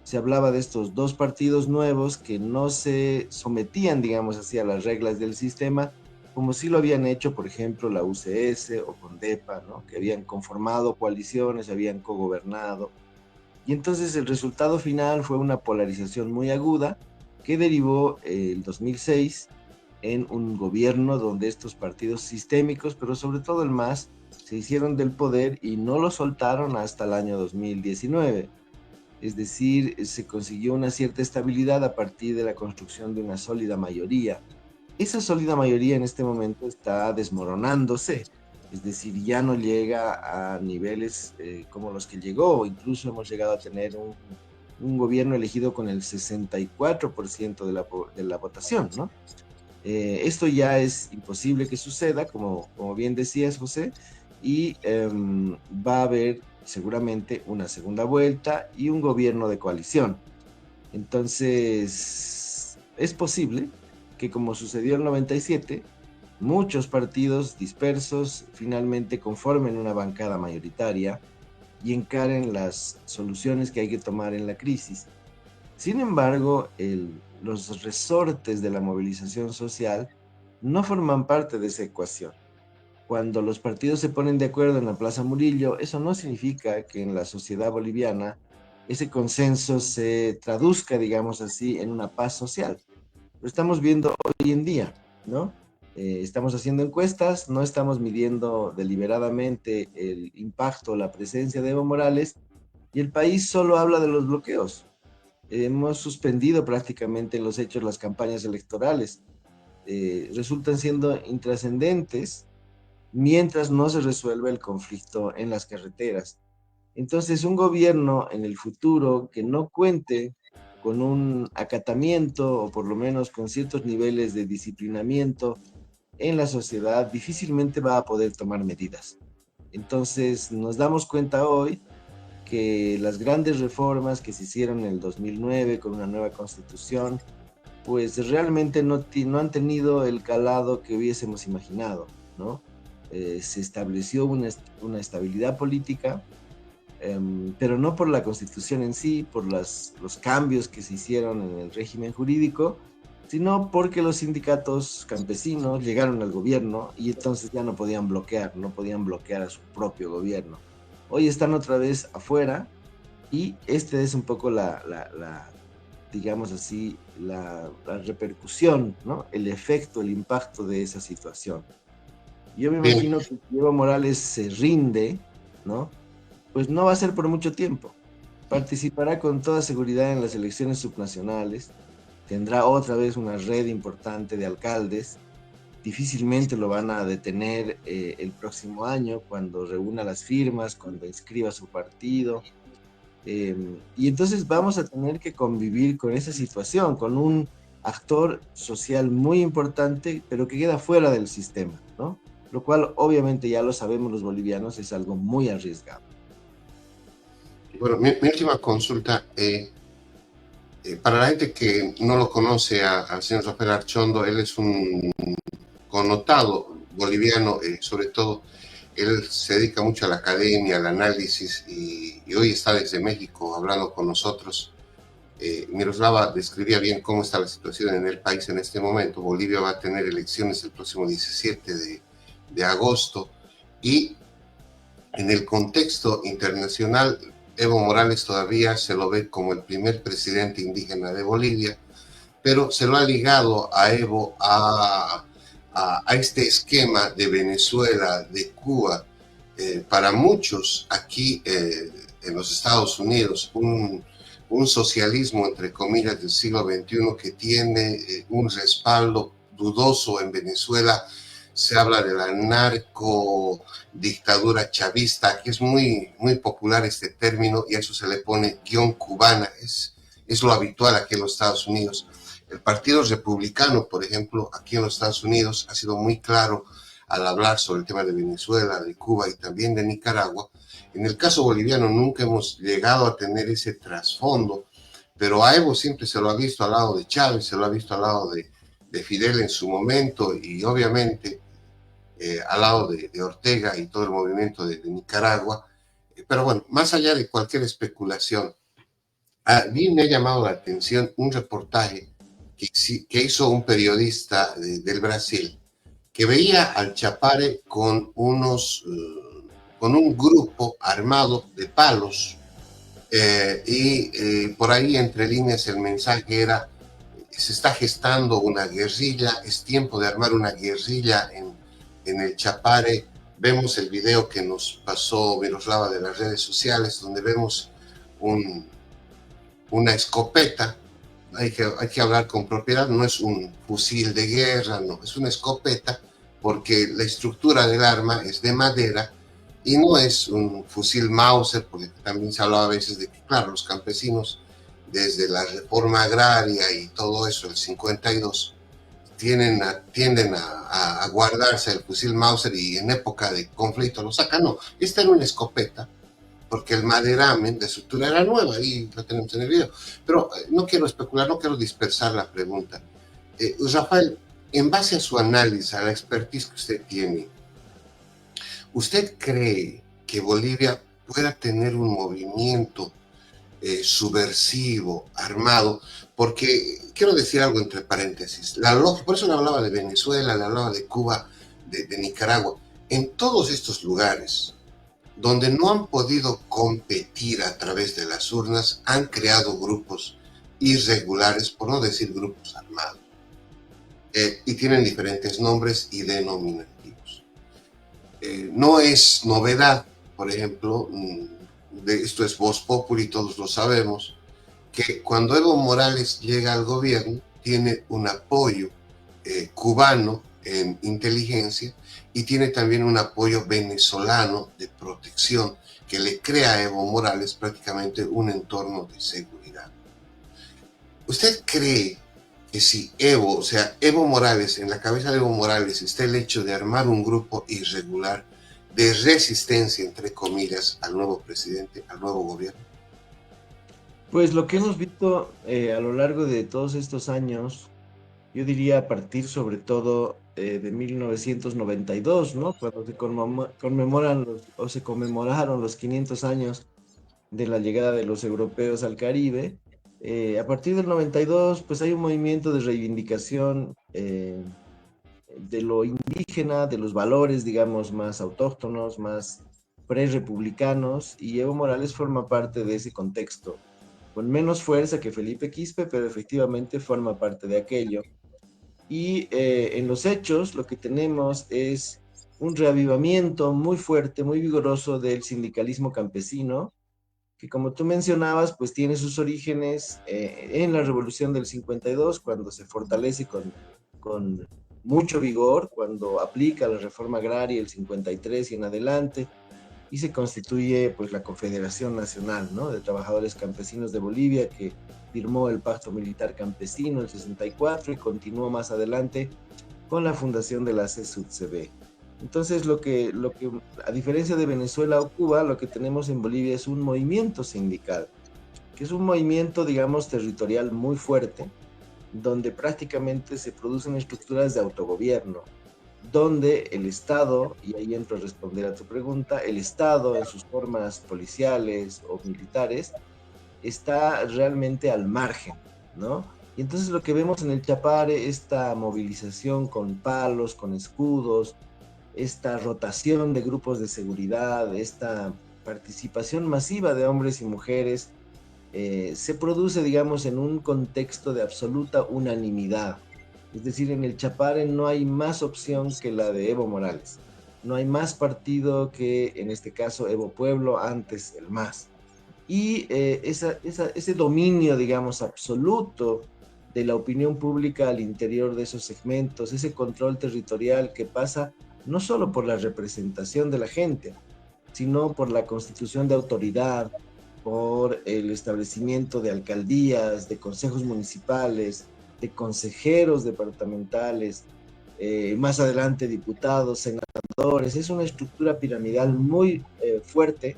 Se hablaba de estos dos partidos nuevos que no se sometían, digamos así, a las reglas del sistema, como sí lo habían hecho, por ejemplo, la UCS o Condepa, ¿no? Que habían conformado coaliciones, habían cogobernado. Y entonces el resultado final fue una polarización muy aguda que derivó el 2006 en un gobierno donde estos partidos sistémicos, pero sobre todo el MAS, se hicieron del poder y no lo soltaron hasta el año 2019. Es decir, se consiguió una cierta estabilidad a partir de la construcción de una sólida mayoría. Esa sólida mayoría en este momento está desmoronándose, es decir, ya no llega a niveles como los que llegó, incluso hemos llegado a tener un gobierno elegido con el 64% de la votación, ¿no? Esto ya es imposible que suceda, como bien decías, José, y va a haber seguramente una segunda vuelta y un gobierno de coalición. Entonces, es posible que, como sucedió en el 97, muchos partidos dispersos finalmente conformen una bancada mayoritaria y encaren las soluciones que hay que tomar en la crisis. Sin embargo, los resortes de la movilización social no forman parte de esa ecuación. Cuando los partidos se ponen de acuerdo en la Plaza Murillo, eso no significa que en la sociedad boliviana ese consenso se traduzca, digamos así, en una paz social. Lo estamos viendo hoy en día, ¿no? Estamos haciendo encuestas, no estamos midiendo deliberadamente el impacto, la presencia de Evo Morales, y el país solo habla de los bloqueos. Hemos suspendido prácticamente en los hechos las campañas electorales. Resultan siendo intrascendentes mientras no se resuelve el conflicto en las carreteras. Entonces, un gobierno en el futuro que no cuente con un acatamiento o por lo menos con ciertos niveles de disciplinamiento en la sociedad, difícilmente va a poder tomar medidas. Entonces, nos damos cuenta hoy que las grandes reformas que se hicieron en el 2009 con una nueva constitución, pues realmente no han tenido el calado que hubiésemos imaginado, ¿no? Se estableció una estabilidad política, pero no por la constitución en sí, por los cambios que se hicieron en el régimen jurídico, sino porque los sindicatos campesinos llegaron al gobierno y entonces ya no podían bloquear a su propio gobierno. Hoy están otra vez afuera y este es un poco digamos así, la repercusión, ¿no? El efecto, el impacto de esa situación. Yo me imagino que si Evo Morales se rinde, ¿no? Pues no va a ser por mucho tiempo. Participará con toda seguridad en las elecciones subnacionales, tendrá otra vez una red importante de alcaldes, difícilmente lo van a detener el próximo año cuando reúna las firmas, cuando inscriba su partido. Y entonces vamos a tener que convivir con esa situación, con un actor social muy importante, pero que queda fuera del sistema, ¿no? Lo cual obviamente ya lo sabemos los bolivianos, es algo muy arriesgado. Bueno, mi última consulta, para la gente que no lo conoce al señor Rafael Archondo, él es un connotado boliviano, sobre todo él se dedica mucho a la academia, al análisis y hoy está desde México hablando con nosotros. Miroslava describía bien cómo está la situación en el país en este momento. Bolivia va a tener elecciones el próximo 17 de agosto y en el contexto internacional, Evo Morales todavía se lo ve como el primer presidente indígena de Bolivia, pero se lo ha ligado a Evo a este esquema de Venezuela, de Cuba. Para muchos aquí en los Estados Unidos, un socialismo, entre comillas, del siglo XXI que tiene un respaldo dudoso en Venezuela. Se habla de la narcodictadura chavista, que es muy, muy popular este término, y a eso se le pone guión cubana, es lo habitual aquí en los Estados Unidos. El Partido Republicano, por ejemplo, aquí en los Estados Unidos ha sido muy claro al hablar sobre el tema de Venezuela, de Cuba y también de Nicaragua. En el caso boliviano nunca hemos llegado a tener ese trasfondo, pero a Evo siempre se lo ha visto al lado de Chávez, se lo ha visto al lado de Fidel en su momento y obviamente al lado de Ortega y todo el movimiento de Nicaragua. Pero bueno, más allá de cualquier especulación, a mí me ha llamado la atención un reportaje que hizo un periodista del Brasil, que veía al Chapare con un grupo armado de palos, y por ahí entre líneas el mensaje era: se está gestando una guerrilla, es tiempo de armar una guerrilla en el Chapare. Vemos el video que nos pasó Miroslava de las redes sociales, donde vemos una escopeta. Hay que hablar con propiedad, no es un fusil de guerra, no, es una escopeta, porque la estructura del arma es de madera y no es un fusil Mauser, porque también se hablaba a veces de que, claro, los campesinos desde la reforma agraria y todo eso, el 52, tienden a guardarse el fusil Mauser y en época de conflicto lo sacan. No, esta era una escopeta, porque el maderamen de estructura era nueva y lo tenemos en el video. Pero no quiero especular, no quiero dispersar la pregunta. Rafael, en base a su análisis, a la expertise que usted tiene, ¿usted cree que Bolivia pueda tener un movimiento subversivo, armado? Porque quiero decir algo entre paréntesis. Por eso le hablaba de Venezuela, le hablaba de Cuba, de Nicaragua. En todos estos lugares donde no han podido competir a través de las urnas, han creado grupos irregulares, por no decir grupos armados, y tienen diferentes nombres y denominativos. No es novedad, por ejemplo, esto es Voz Populi, todos lo sabemos, que cuando Evo Morales llega al gobierno, tiene un apoyo cubano en inteligencia y tiene también un apoyo venezolano de protección que le crea a Evo Morales prácticamente un entorno de seguridad. ¿Usted cree que si Evo Morales, en la cabeza de Evo Morales está el hecho de armar un grupo irregular de resistencia, entre comillas, al nuevo presidente, al nuevo gobierno? Pues lo que hemos visto a lo largo de todos estos años, yo diría a partir sobre todo de 1992, ¿no? Cuando se conmemoraron los 500 años de la llegada de los europeos al Caribe. A partir del 92, pues hay un movimiento de reivindicación de lo indígena, de los valores, digamos, más autóctonos, más pre-republicanos, y Evo Morales forma parte de ese contexto, con menos fuerza que Felipe Quispe, pero efectivamente forma parte de aquello. Y en los hechos lo que tenemos es un reavivamiento muy fuerte, muy vigoroso del sindicalismo campesino, que como tú mencionabas, pues tiene sus orígenes en la Revolución del 52, cuando se fortalece con mucho vigor, cuando aplica la reforma agraria el 53 y en adelante, y se constituye pues la Confederación Nacional, ¿no?, de Trabajadores Campesinos de Bolivia, que firmó el Pacto Militar Campesino el 64 y continuó más adelante con la fundación de la CSUTCB. Entonces lo que a diferencia de Venezuela o Cuba, lo que tenemos en Bolivia es un movimiento sindical, que es un movimiento, digamos, territorial muy fuerte, donde prácticamente se producen estructuras de autogobierno, donde el Estado, y ahí entro a responder a tu pregunta, el Estado en sus formas policiales o militares está realmente al margen, ¿no? Y entonces lo que vemos en el Chapare, esta movilización con palos, con escudos, esta rotación de grupos de seguridad, esta participación masiva de hombres y mujeres, se produce, digamos, en un contexto de absoluta unanimidad. Es decir, en el Chapare no hay más opción que la de Evo Morales. No hay más partido que, en este caso, Evo Pueblo, antes el MAS. Y ese dominio, digamos, absoluto de la opinión pública al interior de esos segmentos, ese control territorial que pasa no solo por la representación de la gente, sino por la constitución de autoridad, por el establecimiento de alcaldías, de consejos municipales, de consejeros departamentales, más adelante diputados, senadores. Es una estructura piramidal muy fuerte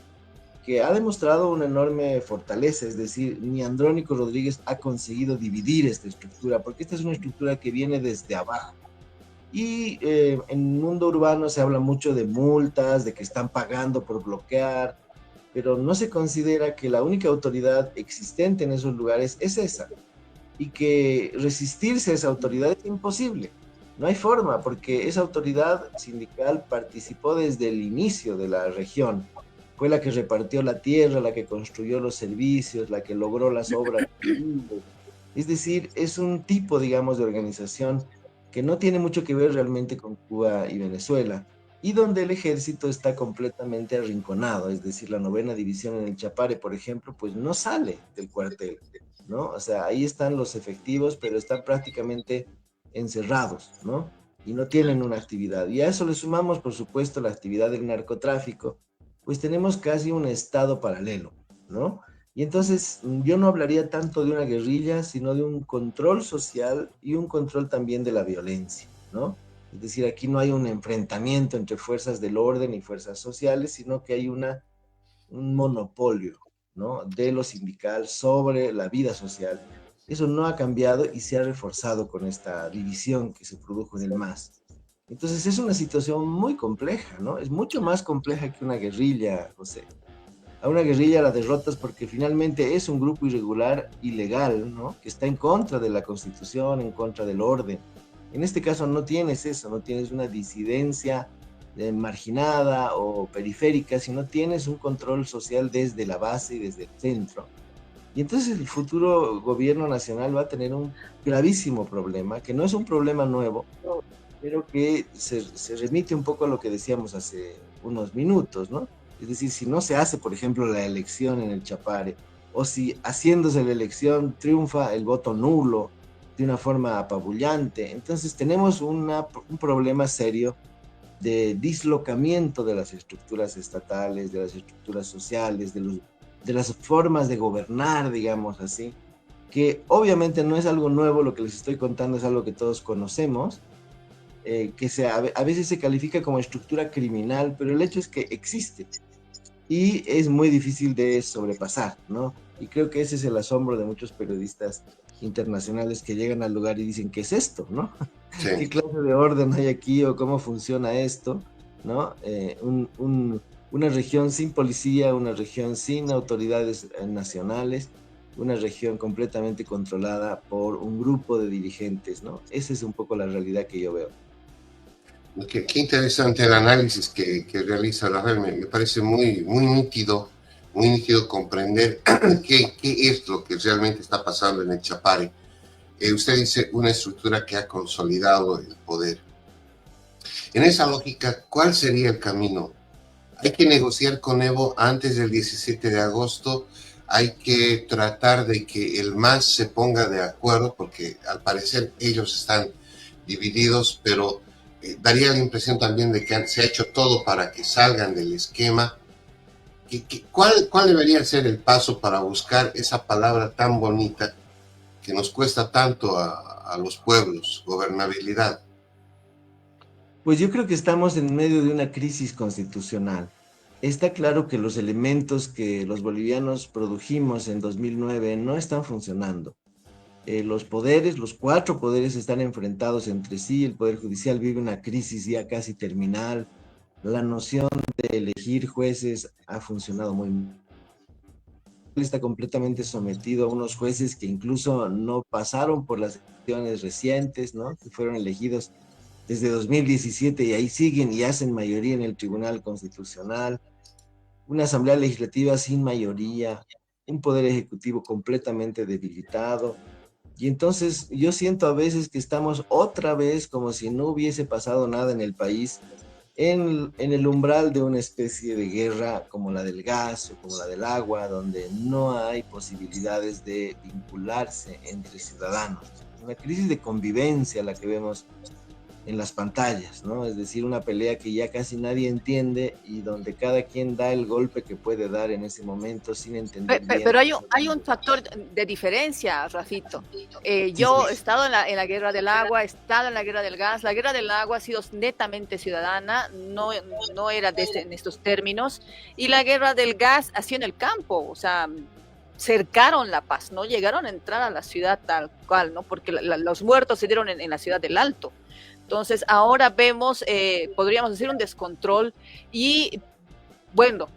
que ha demostrado una enorme fortaleza, es decir, ni Andrónico Rodríguez ha conseguido dividir esta estructura, porque esta es una estructura que viene desde abajo. Y en el mundo urbano se habla mucho de multas, de que están pagando por bloquear, pero no se considera que la única autoridad existente en esos lugares es esa, y que resistirse a esa autoridad es imposible. No hay forma, porque esa autoridad sindical participó desde el inicio de la región. Fue la que repartió la tierra, la que construyó los servicios, la que logró las obras. Es decir, es un tipo, digamos, de organización que no tiene mucho que ver realmente con Cuba y Venezuela, y donde el ejército está completamente arrinconado, es decir, la 9ª división en el Chapare, por ejemplo, pues no sale del cuartel, ¿no? O sea, ahí están los efectivos, pero están prácticamente encerrados, ¿no? Y no tienen una actividad. Y a eso le sumamos, por supuesto, la actividad del narcotráfico, pues tenemos casi un estado paralelo, ¿no? Y entonces yo no hablaría tanto de una guerrilla, sino de un control social y un control también de la violencia, ¿no? Es decir, aquí no hay un enfrentamiento entre fuerzas del orden y fuerzas sociales, sino que hay un monopolio, ¿no?, de lo sindical sobre la vida social. Eso no ha cambiado y se ha reforzado con esta división que se produjo en el MAS. Entonces es una situación muy compleja, ¿no? Es mucho más compleja que una guerrilla, José. A una guerrilla la derrotas porque finalmente es un grupo irregular, ilegal, ¿no?, que está en contra de la Constitución, en contra del orden. En este caso no tienes eso, no tienes una disidencia marginada o periférica, sino tienes un control social desde la base y desde el centro. Y entonces el futuro gobierno nacional va a tener un gravísimo problema, que no es un problema nuevo, pero que se remite un poco a lo que decíamos hace unos minutos, ¿no? Es decir, si no se hace, por ejemplo, la elección en el Chapare, o si haciéndose la elección triunfa el voto nulo de una forma apabullante, entonces tenemos un problema serio de dislocamiento de las estructuras estatales, de las estructuras sociales, de las formas de gobernar, digamos así, que obviamente no es algo nuevo, lo que les estoy contando es algo que todos conocemos, que a veces se califica como estructura criminal, pero el hecho es que existe y es muy difícil de sobrepasar, ¿no? Y creo que ese es el asombro de muchos periodistas internacionales que llegan al lugar y dicen, ¿qué es esto, no? Sí. ¿Qué clase de orden hay aquí o cómo funciona esto, no? Una región sin policía, una región sin autoridades nacionales, una región completamente controlada por un grupo de dirigentes, ¿no? Esa es un poco la realidad que yo veo. Qué interesante el análisis que realiza la red. Me parece muy nítido comprender qué es lo que realmente está pasando en el Chapare. Usted dice una estructura que ha consolidado el poder. En esa lógica, ¿cuál sería el camino? Hay que negociar con Evo antes del 17 de agosto, hay que tratar de que el MAS se ponga de acuerdo, porque al parecer ellos están divididos, pero daría la impresión también de que se ha hecho todo para que salgan del esquema. ¿Cuál debería ser el paso para buscar esa palabra tan bonita que nos cuesta tanto a los pueblos, gobernabilidad? Pues yo creo que estamos en medio de una crisis constitucional. Está claro que los elementos que los bolivianos produjimos en 2009 no están funcionando. Los 4 poderes están enfrentados entre sí, el Poder Judicial vive una crisis ya casi terminal, la noción de elegir jueces ha funcionado muy mal. está completamente sometido a unos jueces que incluso no pasaron por las elecciones recientes, ¿no? Que fueron elegidos desde 2017 y ahí siguen y hacen mayoría en el Tribunal Constitucional, una Asamblea Legislativa sin mayoría, un Poder Ejecutivo completamente debilitado. Y entonces yo siento a veces que estamos otra vez como si no hubiese pasado nada en el país, en el umbral de una especie de guerra como la del gas o como la del agua, donde no hay posibilidades de vincularse entre ciudadanos. Una crisis de convivencia la que vemos en las pantallas, ¿no? Es decir, una pelea que ya casi nadie entiende y donde cada quien da el golpe que puede dar en ese momento sin entender bien. Pero hay un factor de diferencia, Rafito. Yo he estado en la guerra del agua, he estado en la guerra del gas. La guerra del agua ha sido netamente ciudadana, no era en estos términos. Y la guerra del gas ha sido en el campo, o sea, cercaron La Paz, no llegaron a entrar a la ciudad tal cual, ¿no? Porque los muertos se dieron en la ciudad del Alto. Entonces, ahora vemos, podríamos decir, un descontrol y, bueno,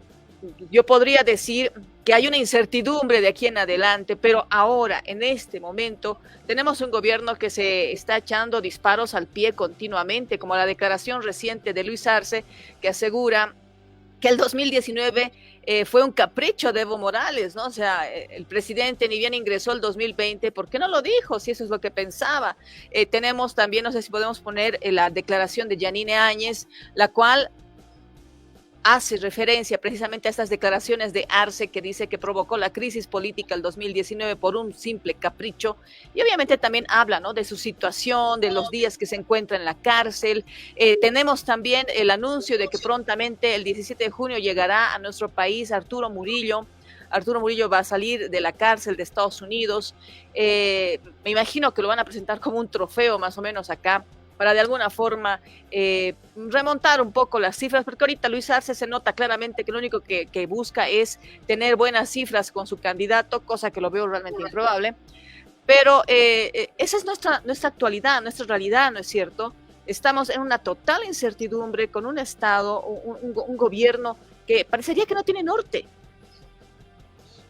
yo podría decir que hay una incertidumbre de aquí en adelante, pero ahora, en este momento, tenemos un gobierno que se está echando disparos al pie continuamente, como la declaración reciente de Luis Arce, que asegura que el 2019 fue un capricho de Evo Morales, ¿no? O sea, el presidente ni bien ingresó el 2020, ¿por qué no lo dijo? Si eso es lo que pensaba. Tenemos también, no sé si podemos poner la declaración de Yanine Áñez, la cual hace referencia precisamente a estas declaraciones de Arce, que dice que provocó la crisis política el 2019 por un simple capricho, y obviamente también habla, ¿no?, de su situación, de los días que se encuentra en la cárcel. Tenemos también el anuncio de que prontamente el 17 de junio llegará a nuestro país Arturo Murillo. Arturo Murillo va a salir de la cárcel de Estados Unidos. Me imagino que lo van a presentar como un trofeo más o menos acá, para de alguna forma remontar un poco las cifras, porque ahorita Luis Arce se nota claramente que lo único que busca es tener buenas cifras con su candidato, cosa que lo veo realmente improbable, pero esa es nuestra actualidad, nuestra realidad, ¿no es cierto? Estamos en una total incertidumbre con un Estado, un gobierno que parecería que no tiene norte.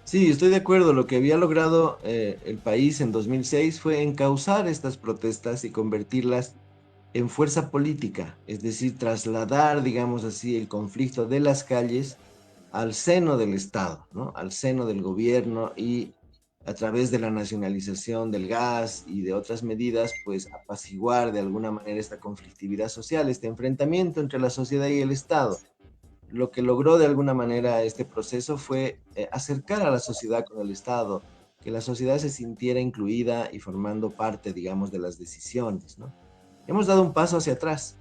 Sí, estoy de acuerdo. Lo que había logrado el país en 2006 fue encauzar estas protestas y convertirlas en fuerza política, es decir, trasladar, digamos así, el conflicto de las calles al seno del Estado, ¿no? Al seno del gobierno, y a través de la nacionalización del gas y de otras medidas, pues apaciguar de alguna manera esta conflictividad social, este enfrentamiento entre la sociedad y el Estado. Lo que logró de alguna manera este proceso fue acercar a la sociedad con el Estado, que la sociedad se sintiera incluida y formando parte, digamos, de las decisiones, ¿no? Hemos dado un paso hacia atrás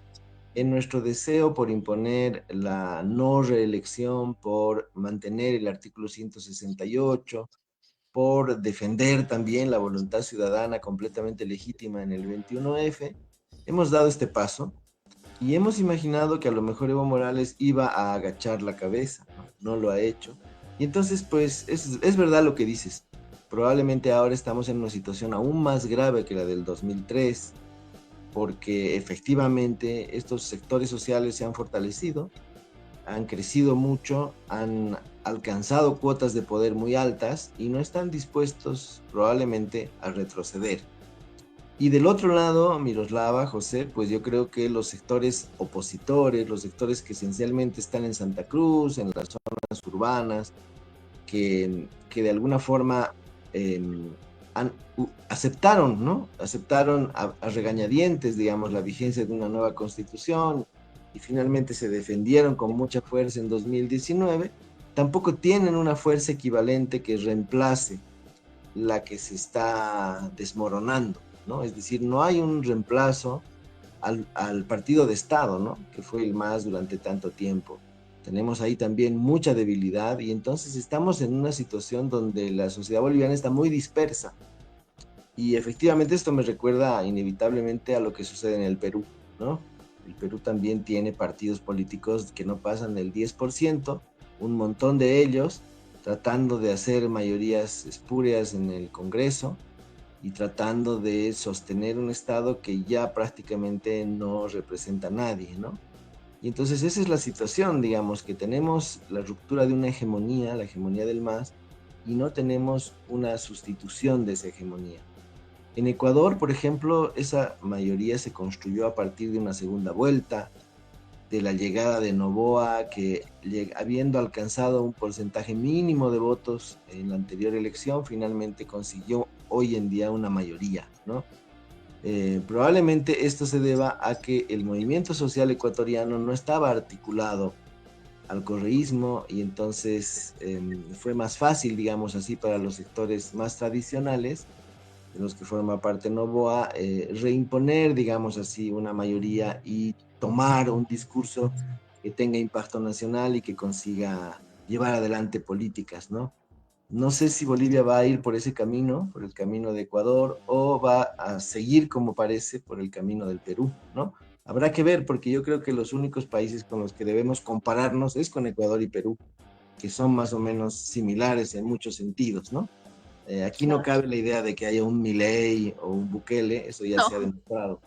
en nuestro deseo por imponer la no reelección, por mantener el artículo 168, por defender también la voluntad ciudadana completamente legítima en el 21F. Hemos dado este paso y hemos imaginado que a lo mejor Evo Morales iba a agachar la cabeza, no lo ha hecho. Y entonces, pues, es verdad lo que dices. Probablemente ahora estamos en una situación aún más grave que la del 2003, porque efectivamente estos sectores sociales se han fortalecido, han crecido mucho, han alcanzado cuotas de poder muy altas y no están dispuestos probablemente a retroceder. Y del otro lado, Miroslava, José, pues yo creo que los sectores opositores, los sectores que esencialmente están en Santa Cruz, en las zonas urbanas, que de alguna forma aceptaron, ¿no? Aceptaron a regañadientes, digamos, la vigencia de una nueva constitución y finalmente se defendieron con mucha fuerza en 2019, tampoco tienen una fuerza equivalente que reemplace la que se está desmoronando, ¿no? Es decir, no hay un reemplazo al partido de Estado, ¿no?, que fue el MAS durante tanto tiempo. Tenemos ahí también mucha debilidad y entonces estamos en una situación donde la sociedad boliviana está muy dispersa. Y efectivamente esto me recuerda inevitablemente a lo que sucede en el Perú, ¿no? El Perú también tiene partidos políticos que no pasan del 10%, un montón de ellos tratando de hacer mayorías espurias en el Congreso y tratando de sostener un Estado que ya prácticamente no representa a nadie, ¿no? Y entonces esa es la situación, digamos, que tenemos la ruptura de una hegemonía, la hegemonía del MAS, y no tenemos una sustitución de esa hegemonía. En Ecuador, por ejemplo, esa mayoría se construyó a partir de una segunda vuelta, de la llegada de Noboa, que habiendo alcanzado un porcentaje mínimo de votos en la anterior elección, finalmente consiguió hoy en día una mayoría, ¿no? Probablemente esto se deba a que el movimiento social ecuatoriano no estaba articulado al correísmo y entonces fue más fácil, digamos así, para los sectores más tradicionales, de los que forma parte Noboa, reimponer, digamos así, una mayoría y tomar un discurso que tenga impacto nacional y que consiga llevar adelante políticas, ¿no? No sé si Bolivia va a ir por ese camino, por el camino de Ecuador, o va a seguir, como parece, por el camino del Perú, ¿no? Habrá que ver, porque yo creo que los únicos países con los que debemos compararnos es con Ecuador y Perú, que son más o menos similares en muchos sentidos, ¿no? Aquí no cabe la idea de que haya un Milei o un Bukele, eso ya se ha demostrado.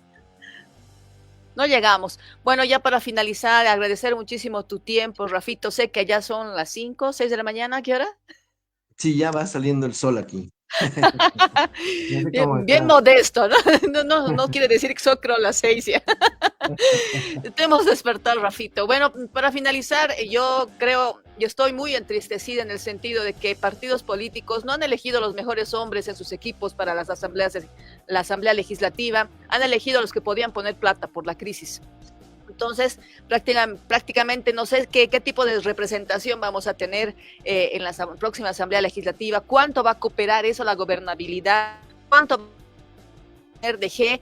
No llegamos. Bueno, ya para finalizar, agradecer muchísimo tu tiempo, Rafito. Sé que ya son las 5, 6 de la mañana, ¿qué hora? Sí, ya va saliendo el sol aquí. Bien modesto, ¿no? No quiere decir que son creo las 6 ya. Tenemos que despertar, Rafito. Bueno, para finalizar, yo estoy muy entristecida en el sentido de que partidos políticos no han elegido los mejores hombres en sus equipos para las asambleas, la asamblea legislativa, han elegido a los que podían poner plata por la crisis. Entonces, prácticamente no sé qué tipo de representación vamos a tener en la próxima Asamblea Legislativa, cuánto va a cooperar eso, la gobernabilidad, cuánto RDG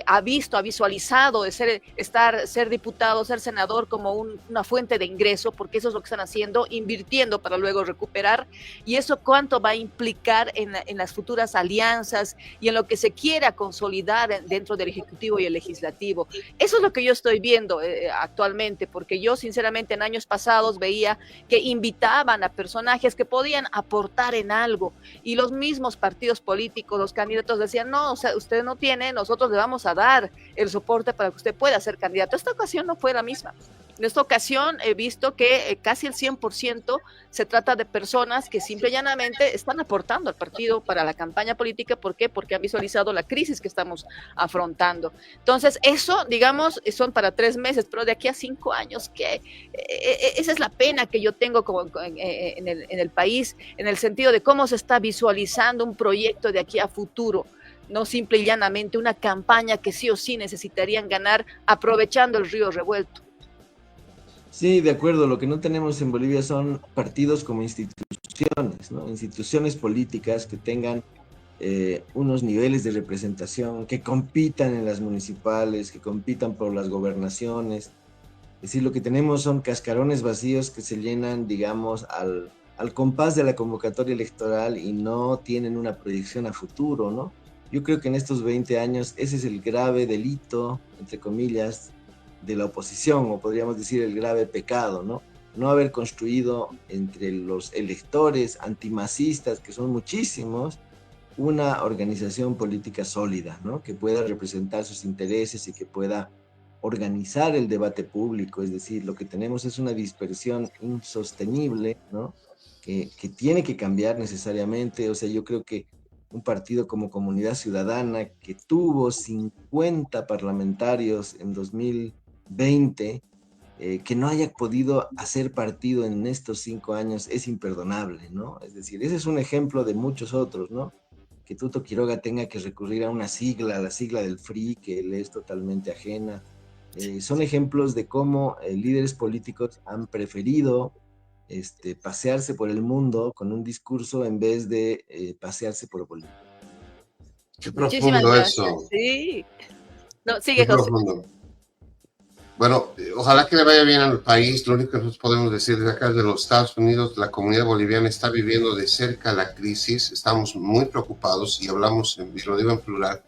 ha visualizado de ser diputado, ser senador como una fuente de ingreso, porque eso es lo que están haciendo, invirtiendo para luego recuperar, y eso cuánto va a implicar en las futuras alianzas y en lo que se quiera consolidar dentro del Ejecutivo y el Legislativo. Eso es lo que yo estoy viendo actualmente, porque yo sinceramente en años pasados veía que invitaban a personajes que podían aportar en algo, y los mismos partidos políticos, los candidatos decían, no, o sea, usted no tiene, nosotros le vamos a dar el soporte para que usted pueda ser candidato. Esta ocasión no fue la misma. En esta ocasión he visto que casi el 100% se trata de personas que simple y llanamente están aportando al partido para la campaña política. ¿Por qué? Porque han visualizado la crisis que estamos afrontando. Entonces, eso, digamos, son para 3 meses, pero de aquí a 5 años, ¿qué? Esa es la pena que yo tengo en el país, en el sentido de cómo se está visualizando un proyecto de aquí a futuro. No simple y llanamente una campaña que sí o sí necesitarían ganar aprovechando el río revuelto. Sí, de acuerdo. Lo que no tenemos en Bolivia son partidos como instituciones, ¿no? Instituciones políticas que tengan unos niveles de representación, que compitan en las municipales, que compitan por las gobernaciones. Es decir, lo que tenemos son cascarones vacíos que se llenan, digamos, al compás de la convocatoria electoral y no tienen una proyección a futuro, ¿no? Yo creo que en estos 20 años ese es el grave delito, entre comillas, de la oposición, o podríamos decir el grave pecado, ¿no? No haber construido entre los electores antimasistas, que son muchísimos, una organización política sólida, ¿no? Que pueda representar sus intereses y que pueda organizar el debate público. Es decir, lo que tenemos es una dispersión insostenible, ¿no? Que tiene que cambiar necesariamente. O sea, yo creo que un partido como Comunidad Ciudadana, que tuvo 50 parlamentarios en 2020, que no haya podido hacer partido en estos 5 años es imperdonable, ¿no? Es decir, ese es un ejemplo de muchos otros, ¿no? Que Tuto Quiroga tenga que recurrir a una sigla, la sigla del FRI, que le es totalmente ajena. Son ejemplos de cómo líderes políticos han preferido pasearse por el mundo con un discurso en vez de pasearse por Bolivia. Qué profundo eso. Sí. No, sigue, Qué José. profundo. Bueno, ojalá que le vaya bien al país. Lo único que nosotros podemos decir desde acá de los Estados Unidos, la comunidad boliviana está viviendo de cerca la crisis. Estamos muy preocupados y hablamos, y lo digo en plural,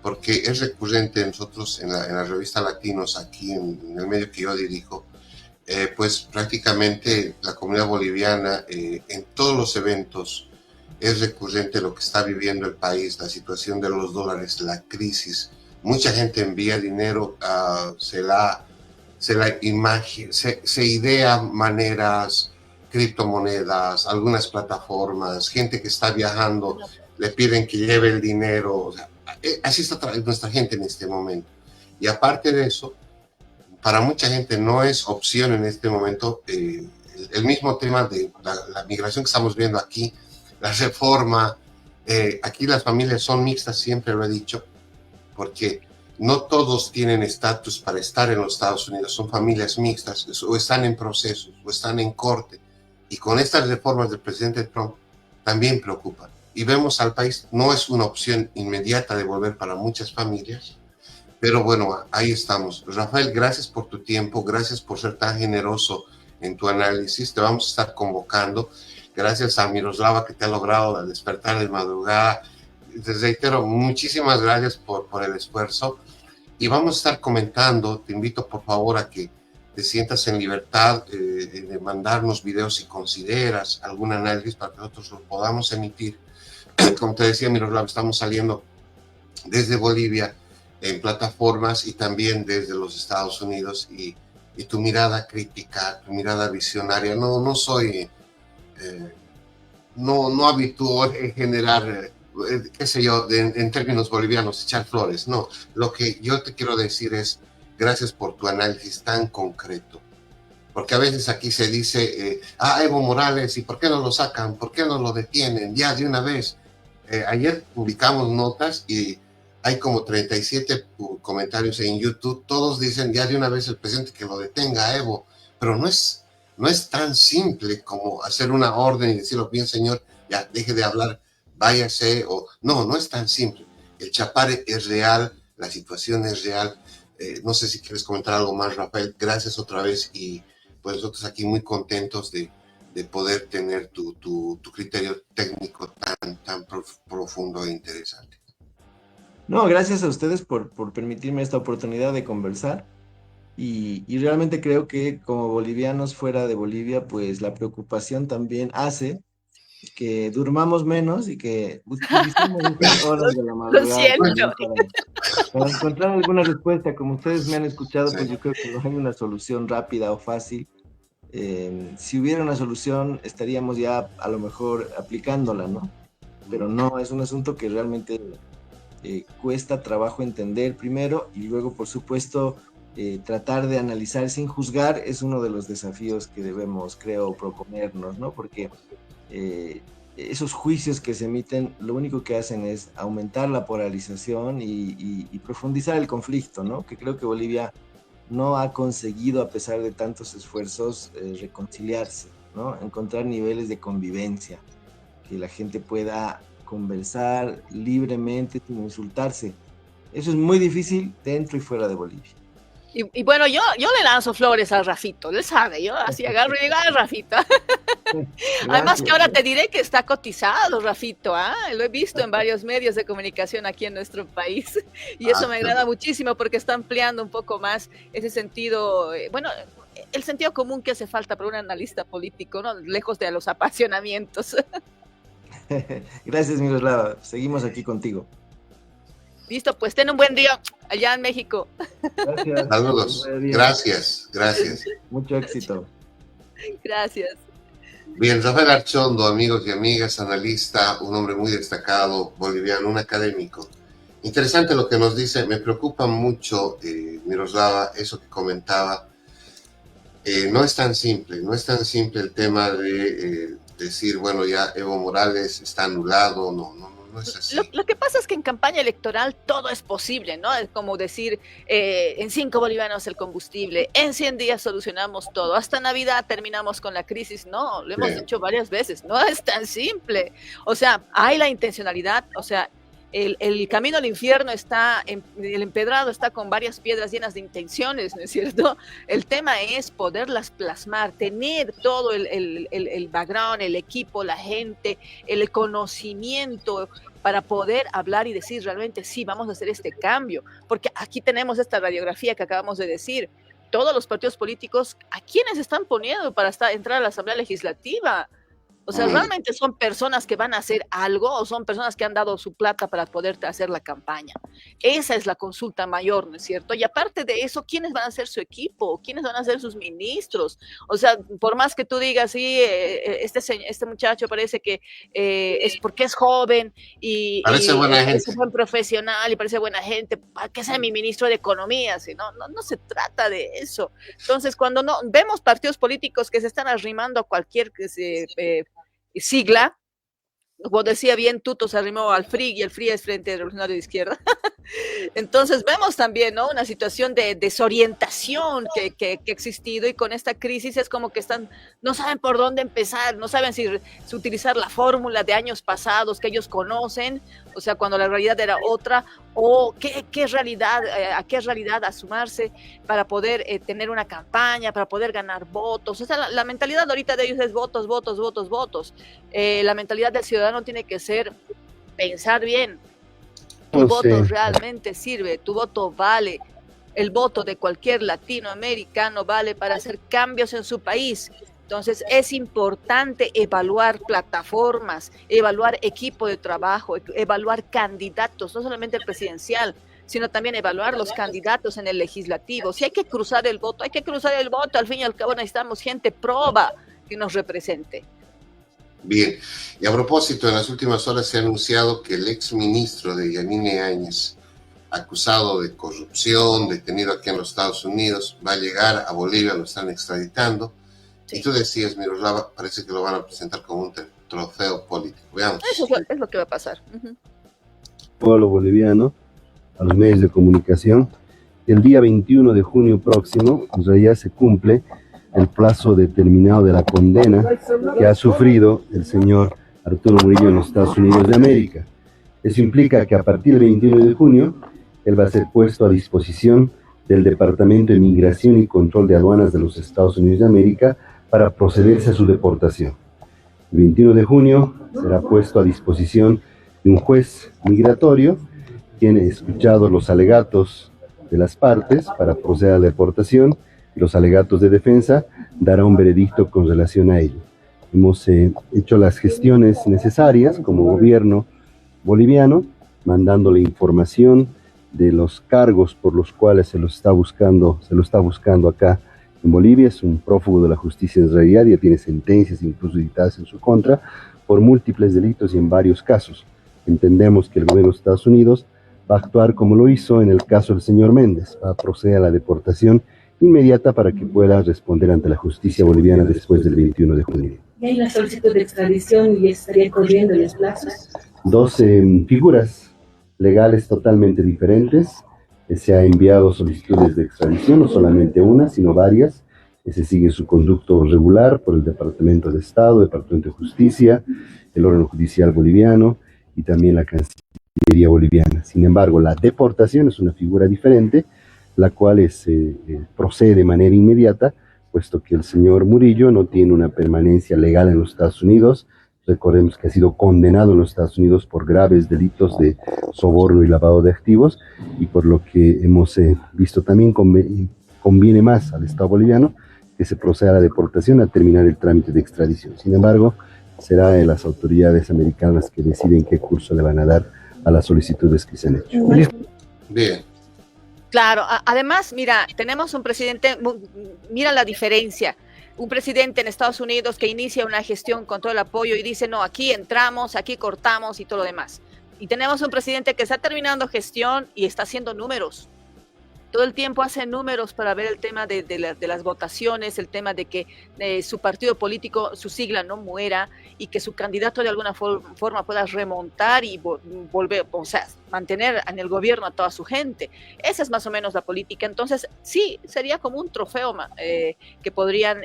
porque es recurrente nosotros en la revista Latinos, aquí en el medio que yo dirijo, pues prácticamente la comunidad boliviana en todos los eventos es recurrente lo que está viviendo el país, la situación de los dólares, la crisis. Mucha gente envía dinero, se idea maneras criptomonedas, algunas plataformas, gente que está viajando, le piden que lleve el dinero. O sea, así está nuestra gente en este momento. Y aparte de eso, para mucha gente no es opción en este momento el mismo tema de la migración que estamos viendo aquí, la reforma. Aquí las familias son mixtas, siempre lo he dicho, porque no todos tienen estatus para estar en los Estados Unidos, son familias mixtas, o están en procesos, o están en corte. Y con estas reformas del presidente Trump también preocupan. Y vemos al país, no es una opción inmediata de volver para muchas familias, pero bueno, ahí estamos. Rafael, gracias por tu tiempo, gracias por ser tan generoso en tu análisis, te vamos a estar convocando. Gracias a Miroslava que te ha logrado despertar de madrugada. Te reitero, muchísimas gracias por el esfuerzo. Y vamos a estar comentando, te invito por favor a que te sientas en libertad de mandarnos videos si consideras algún análisis para que nosotros lo podamos emitir. Como te decía, Miroslava, estamos saliendo desde Bolivia en plataformas y también desde los Estados Unidos. Y tu mirada crítica, tu mirada visionaria, no soy... no habitúo en generar, qué sé yo, en términos bolivianos, echar flores. No, lo que yo te quiero decir es gracias por tu análisis tan concreto. Porque a veces aquí se dice, Evo Morales, ¿y por qué no lo sacan? ¿Por qué no lo detienen? Ya, de una vez. Ayer publicamos notas y hay como 37 comentarios en YouTube. Todos dicen, ya de una vez el presidente que lo detenga a Evo. Pero no es tan simple como hacer una orden y decirlo, bien señor, ya deje de hablar, váyase. No es tan simple. El chapare es real, la situación es real. No sé si quieres comentar algo más, Rafael. Gracias otra vez y pues nosotros aquí muy contentos de poder tener tu criterio técnico tan profundo e interesante. No, gracias a ustedes por permitirme esta oportunidad de conversar. Y realmente creo que como bolivianos fuera de Bolivia, pues la preocupación también hace que durmamos menos y que utilicemos estas horas de la madrugada. Lo siento. Para encontrar alguna respuesta, como ustedes me han escuchado, pues yo creo que no hay una solución rápida o fácil. Si hubiera una solución, estaríamos ya a lo mejor aplicándola, ¿no? Pero no, es un asunto que realmente cuesta trabajo entender primero y luego, por supuesto, tratar de analizar sin juzgar es uno de los desafíos que debemos, creo, proponernos, ¿no? Porque esos juicios que se emiten, lo único que hacen es aumentar la polarización y profundizar el conflicto, ¿no? Que creo que Bolivia no ha conseguido, a pesar de tantos esfuerzos, reconciliarse, ¿no? Encontrar niveles de convivencia, que la gente pueda conversar libremente sin insultarse. Eso es muy difícil dentro y fuera de Bolivia. Y bueno, yo le lanzo flores al Rafito, él sabe, yo así agarro y digo, Rafito. Además que ahora te diré que está cotizado, Rafito, lo he visto en varios medios de comunicación aquí en nuestro país y eso me agrada muchísimo porque está ampliando un poco más ese sentido, el sentido común que hace falta para un analista político, ¿no? Lejos de los apasionamientos. Gracias, Miroslava, seguimos aquí contigo. Listo, pues ten un buen día allá en México. Gracias. Saludos. Gracias. Mucho éxito. Gracias. Bien, Rafael Archondo, amigos y amigas, analista, un hombre muy destacado, boliviano, un académico. Interesante lo que nos dice, me preocupa mucho, Miroslava, eso que comentaba. No es tan simple el tema de decir, bueno, ya Evo Morales está anulado, no es así. Lo que pasa es que en campaña electoral todo es posible, ¿no? Es como decir, en 5 bolivianos el combustible, en 100 días solucionamos todo, hasta Navidad terminamos con la crisis. No, lo hemos dicho varias veces, no es tan simple. O sea, hay la intencionalidad, o sea, el camino al infierno está, el empedrado está con varias piedras llenas de intenciones, ¿no es cierto? El tema es poderlas plasmar, tener todo el background, el equipo, la gente, el conocimiento para poder hablar y decir realmente sí, vamos a hacer este cambio, porque aquí tenemos esta radiografía que acabamos de decir, todos los partidos políticos, ¿a quiénes están poniendo para entrar a la Asamblea Legislativa? O sea, ¿realmente son personas que van a hacer algo o son personas que han dado su plata para poder hacer la campaña? Esa es la consulta mayor, ¿no es cierto? Y aparte de eso, ¿quiénes van a ser su equipo? ¿Quiénes van a ser sus ministros? O sea, por más que tú digas, sí, este muchacho parece que es porque es joven Parece buena gente. es un buen profesional y parece buena gente, ¿para qué sea mi ministro de Economía? ¿Sí? No se trata de eso. Entonces, cuando no vemos partidos políticos que se están arrimando a cualquier sigla, como decía bien Tuto, se arrimó al FRI y el FRI es Frente Revolucionario de Izquierda. Entonces vemos también, ¿no?, una situación de desorientación que ha existido, y con esta crisis es como que no saben por dónde empezar, no saben si utilizar la fórmula de años pasados que ellos conocen, o sea, cuando la realidad era otra, o qué realidad, a qué realidad asumarse para poder tener una campaña, para poder ganar votos. O sea, la mentalidad ahorita de ellos es votos, votos, votos, votos. La mentalidad del ciudadano tiene que ser pensar bien. Tu voto realmente sirve, tu voto vale, el voto de cualquier latinoamericano vale para hacer cambios en su país. Entonces es importante evaluar plataformas, evaluar equipo de trabajo, evaluar candidatos, no solamente el presidencial, sino también evaluar los candidatos en el legislativo. Si hay que cruzar el voto, hay que cruzar el voto. Al fin y al cabo necesitamos gente proba que nos represente. Bien, y a propósito, en las últimas horas se ha anunciado que el exministro de Yanine Áñez, acusado de corrupción, detenido aquí en los Estados Unidos, va a llegar a Bolivia, lo están extraditando. Sí. Y tú decías, Miroslava, parece que lo van a presentar como un trofeo político. Veamos. Eso es lo que va a pasar. Pueblo boliviano, a los medios de comunicación, el día 21 de junio próximo, en realidad se cumple el plazo determinado de la condena que ha sufrido el señor Arturo Murillo en los Estados Unidos de América. Eso implica que a partir del 21 de junio, él va a ser puesto a disposición del Departamento de Migración y Control de Aduanas de los Estados Unidos de América para procederse a su deportación. El 21 de junio será puesto a disposición de un juez migratorio, quien ha escuchado los alegatos de las partes para proceder a la deportación, y los alegatos de defensa, dará un veredicto con relación a ello. Hemos hecho las gestiones necesarias como gobierno boliviano, mandándole información de los cargos por los cuales se lo está buscando acá en Bolivia. Es un prófugo de la justicia en realidad, ya tiene sentencias incluso dictadas en su contra por múltiples delitos y en varios casos. Entendemos que el gobierno de Estados Unidos va a actuar como lo hizo en el caso del señor Méndez, va a proceder a la deportación inmediata para que pueda responder ante la justicia boliviana después del 21 de junio. ¿Y hay una solicitud de extradición y estaría corriendo los plazos? Dos figuras legales totalmente diferentes. Se ha enviado solicitudes de extradición, no solamente una, sino varias. Se sigue su conducto regular por el Departamento de Estado, Departamento de Justicia, el órgano judicial boliviano y también la Cancillería boliviana. Sin embargo, la deportación es una figura diferente, la cual procede de manera inmediata, puesto que el señor Murillo no tiene una permanencia legal en los Estados Unidos. Recordemos que ha sido condenado en los Estados Unidos por graves delitos de soborno y lavado de activos, y por lo que hemos visto también conviene más al Estado boliviano que se proceda a la deportación, a terminar el trámite de extradición. Sin embargo, será de las autoridades americanas que deciden qué curso le van a dar a las solicitudes que se han hecho. Bien. Claro, además, mira, tenemos un presidente, mira la diferencia, un presidente en Estados Unidos que inicia una gestión con todo el apoyo y dice, no, aquí entramos, aquí cortamos y todo lo demás. Y tenemos un presidente que está terminando gestión y está haciendo números. Todo el tiempo hace números para ver el tema de las votaciones, el tema de que su partido político, su sigla no muera y que su candidato de alguna forma pueda remontar y volver, o sea, mantener en el gobierno a toda su gente. Esa es más o menos la política. Entonces, sí, sería como un trofeo que podrían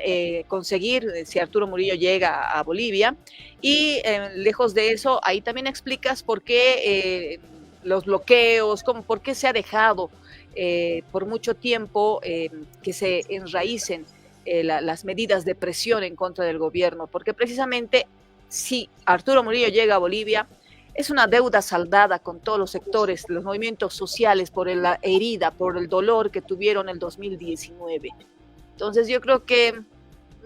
conseguir si Arturo Murillo llega a Bolivia. Y lejos de eso, ahí también explicas por qué los bloqueos, por qué se ha dejado por mucho tiempo que se enraícen las medidas de presión en contra del gobierno, porque precisamente si Arturo Murillo llega a Bolivia, es una deuda saldada con todos los sectores, los movimientos sociales, por la herida, por el dolor que tuvieron en el 2019. Entonces yo creo que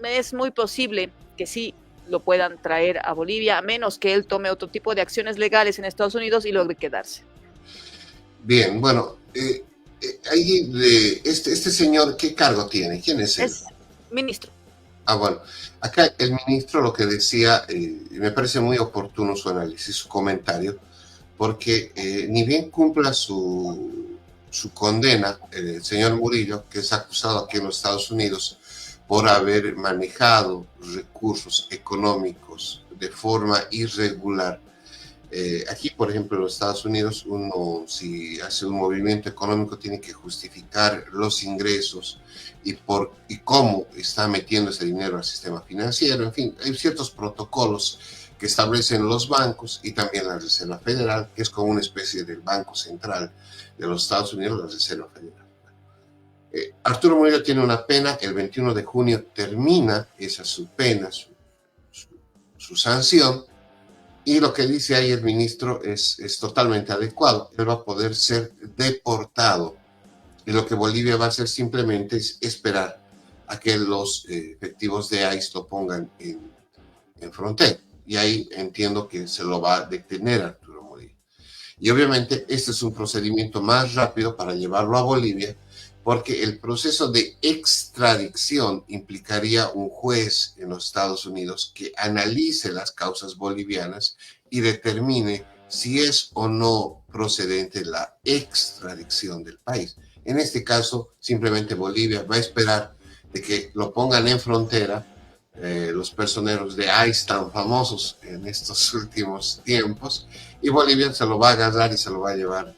es muy posible que sí lo puedan traer a Bolivia, a menos que él tome otro tipo de acciones legales en Estados Unidos y logre quedarse. Bien, bueno, este señor, ¿qué cargo tiene? ¿Quién es él? Es ministro. Ah, bueno, acá el ministro lo que decía, me parece muy oportuno su análisis, su comentario, porque ni bien cumpla su condena, el señor Murillo, que es acusado aquí en los Estados Unidos por haber manejado recursos económicos de forma irregular. Aquí, por ejemplo, en los Estados Unidos, uno si hace un movimiento económico tiene que justificar los ingresos y cómo está metiendo ese dinero al sistema financiero. En fin, hay ciertos protocolos que establecen los bancos y también la Reserva Federal, que es como una especie del Banco Central de los Estados Unidos, la Reserva Federal. Arturo Murillo tiene una pena, el 21 de junio termina esa su pena, su sanción, y lo que dice ahí el ministro es totalmente adecuado. Él va a poder ser deportado, y lo que Bolivia va a hacer simplemente es esperar a que los efectivos de ICE lo pongan en frontera. Y ahí entiendo que se lo va a detener Arturo Murillo. Y obviamente este es un procedimiento más rápido para llevarlo a Bolivia, porque el proceso de extradición implicaría un juez en los Estados Unidos que analice las causas bolivianas y determine si es o no procedente la extradición del país. En este caso, simplemente Bolivia va a esperar de que lo pongan en frontera los personeros de ICE tan famosos en estos últimos tiempos, y Bolivia se lo va a agarrar y se lo va a llevar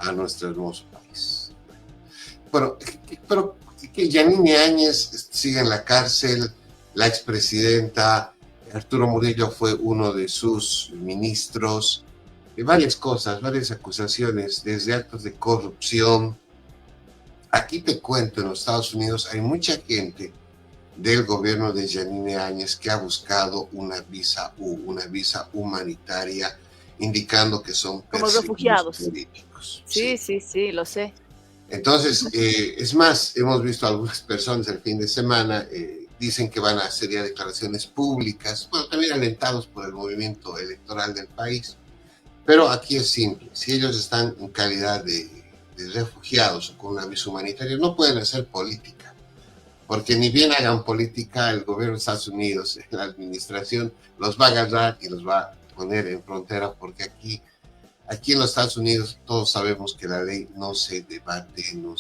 a nuestro hermoso país. Bueno, pero que Yanine Áñez siga en la cárcel, la expresidenta, Arturo Murillo fue uno de sus ministros, varias cosas, varias acusaciones, desde actos de corrupción. Aquí te cuento, en los Estados Unidos hay mucha gente del gobierno de Yanine Áñez que ha buscado una visa humanitaria, indicando que son como refugiados políticos. Sí, lo sé. Entonces, es más, hemos visto algunas personas el fin de semana, dicen que van a hacer ya declaraciones públicas, bueno, también alentados por el movimiento electoral del país, pero aquí es simple, si ellos están en calidad de refugiados o con una visa humanitaria, no pueden hacer política, porque ni bien hagan política, el gobierno de Estados Unidos, la administración, los va a agarrar y los va a poner en frontera, porque aquí en los Estados Unidos todos sabemos que la ley no se debate, no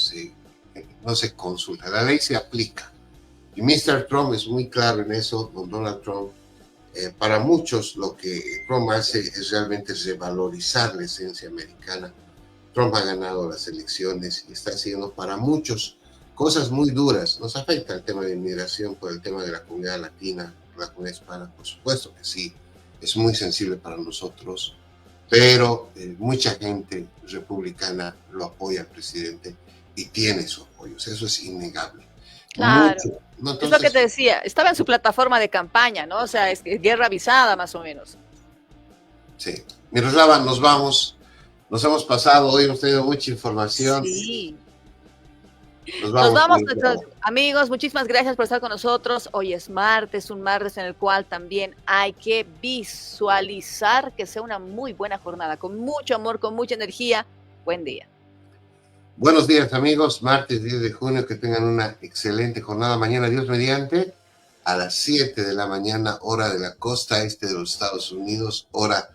se consulta, la ley se aplica. Y Mr. Trump es muy claro en eso, don Donald Trump. Para muchos lo que Trump hace es realmente revalorizar la esencia americana. Trump ha ganado las elecciones y está haciendo para muchos cosas muy duras. Nos afecta el tema de inmigración por el tema de la comunidad latina, la comunidad hispana, por supuesto que sí, es muy sensible para nosotros. Pero mucha gente republicana lo apoya al presidente y tiene su apoyo, eso es innegable. Claro, ¿no? Entonces, es lo que te decía, estaba en su plataforma de campaña, ¿no? O sea, es guerra avisada más o menos. Sí, Miroslava, nos vamos, nos hemos pasado, hoy hemos tenido mucha información. Sí. Nos vamos, nuestros amigos, muchísimas gracias por estar con nosotros. Hoy es martes, un martes en el cual también hay que visualizar que sea una muy buena jornada, con mucho amor, con mucha energía. Buen día. Buenos días, amigos, martes 10 de junio, que tengan una excelente jornada. Mañana, Dios mediante, a las 7 de la mañana, hora de la costa este de los Estados Unidos, hora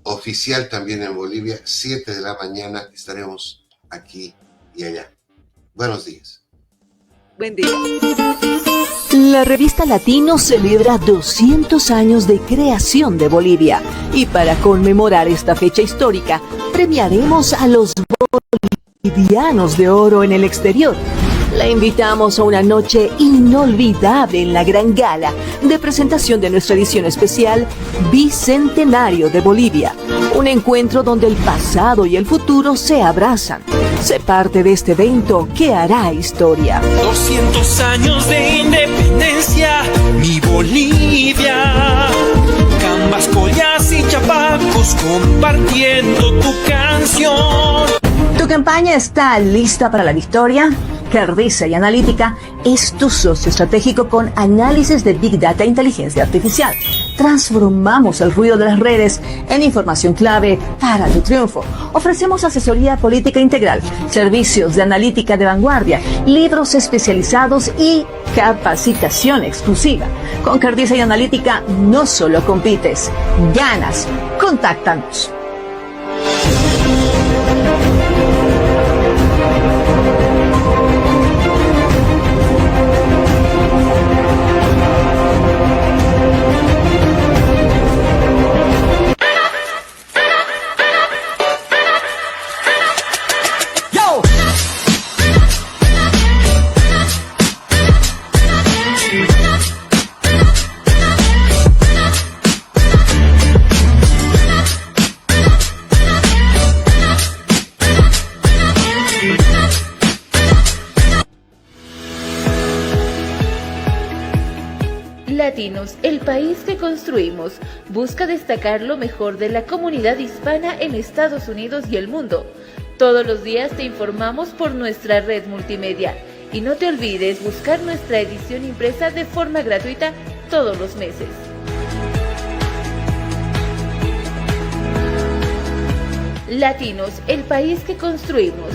oficial también en Bolivia, 7 de la mañana, estaremos aquí y allá. Buenos días. Buen día. La revista Latino celebra 200 años de creación de Bolivia y para conmemorar esta fecha histórica premiaremos a los bolivianos de oro en el exterior. La invitamos a una noche inolvidable en la gran gala de presentación de nuestra edición especial Bicentenario de Bolivia. Un encuentro donde el pasado y el futuro se abrazan. Sé parte de este evento que hará historia. 200 años de independencia, mi Bolivia. Cambas, collas y chapacos compartiendo tu canción. ¿Tu campaña está lista para la victoria? Cardisa y Analítica es tu socio estratégico con análisis de Big Data e inteligencia artificial. Transformamos el ruido de las redes en información clave para tu triunfo. Ofrecemos asesoría política integral, servicios de analítica de vanguardia, libros especializados y capacitación exclusiva. Con Cardisa y Analítica no solo compites, ganas. Contáctanos. Latinos, el país que construimos, busca destacar lo mejor de la comunidad hispana en Estados Unidos y el mundo. Todos los días te informamos por nuestra red multimedia. Y no te olvides buscar nuestra edición impresa de forma gratuita todos los meses. Latinos, el país que construimos.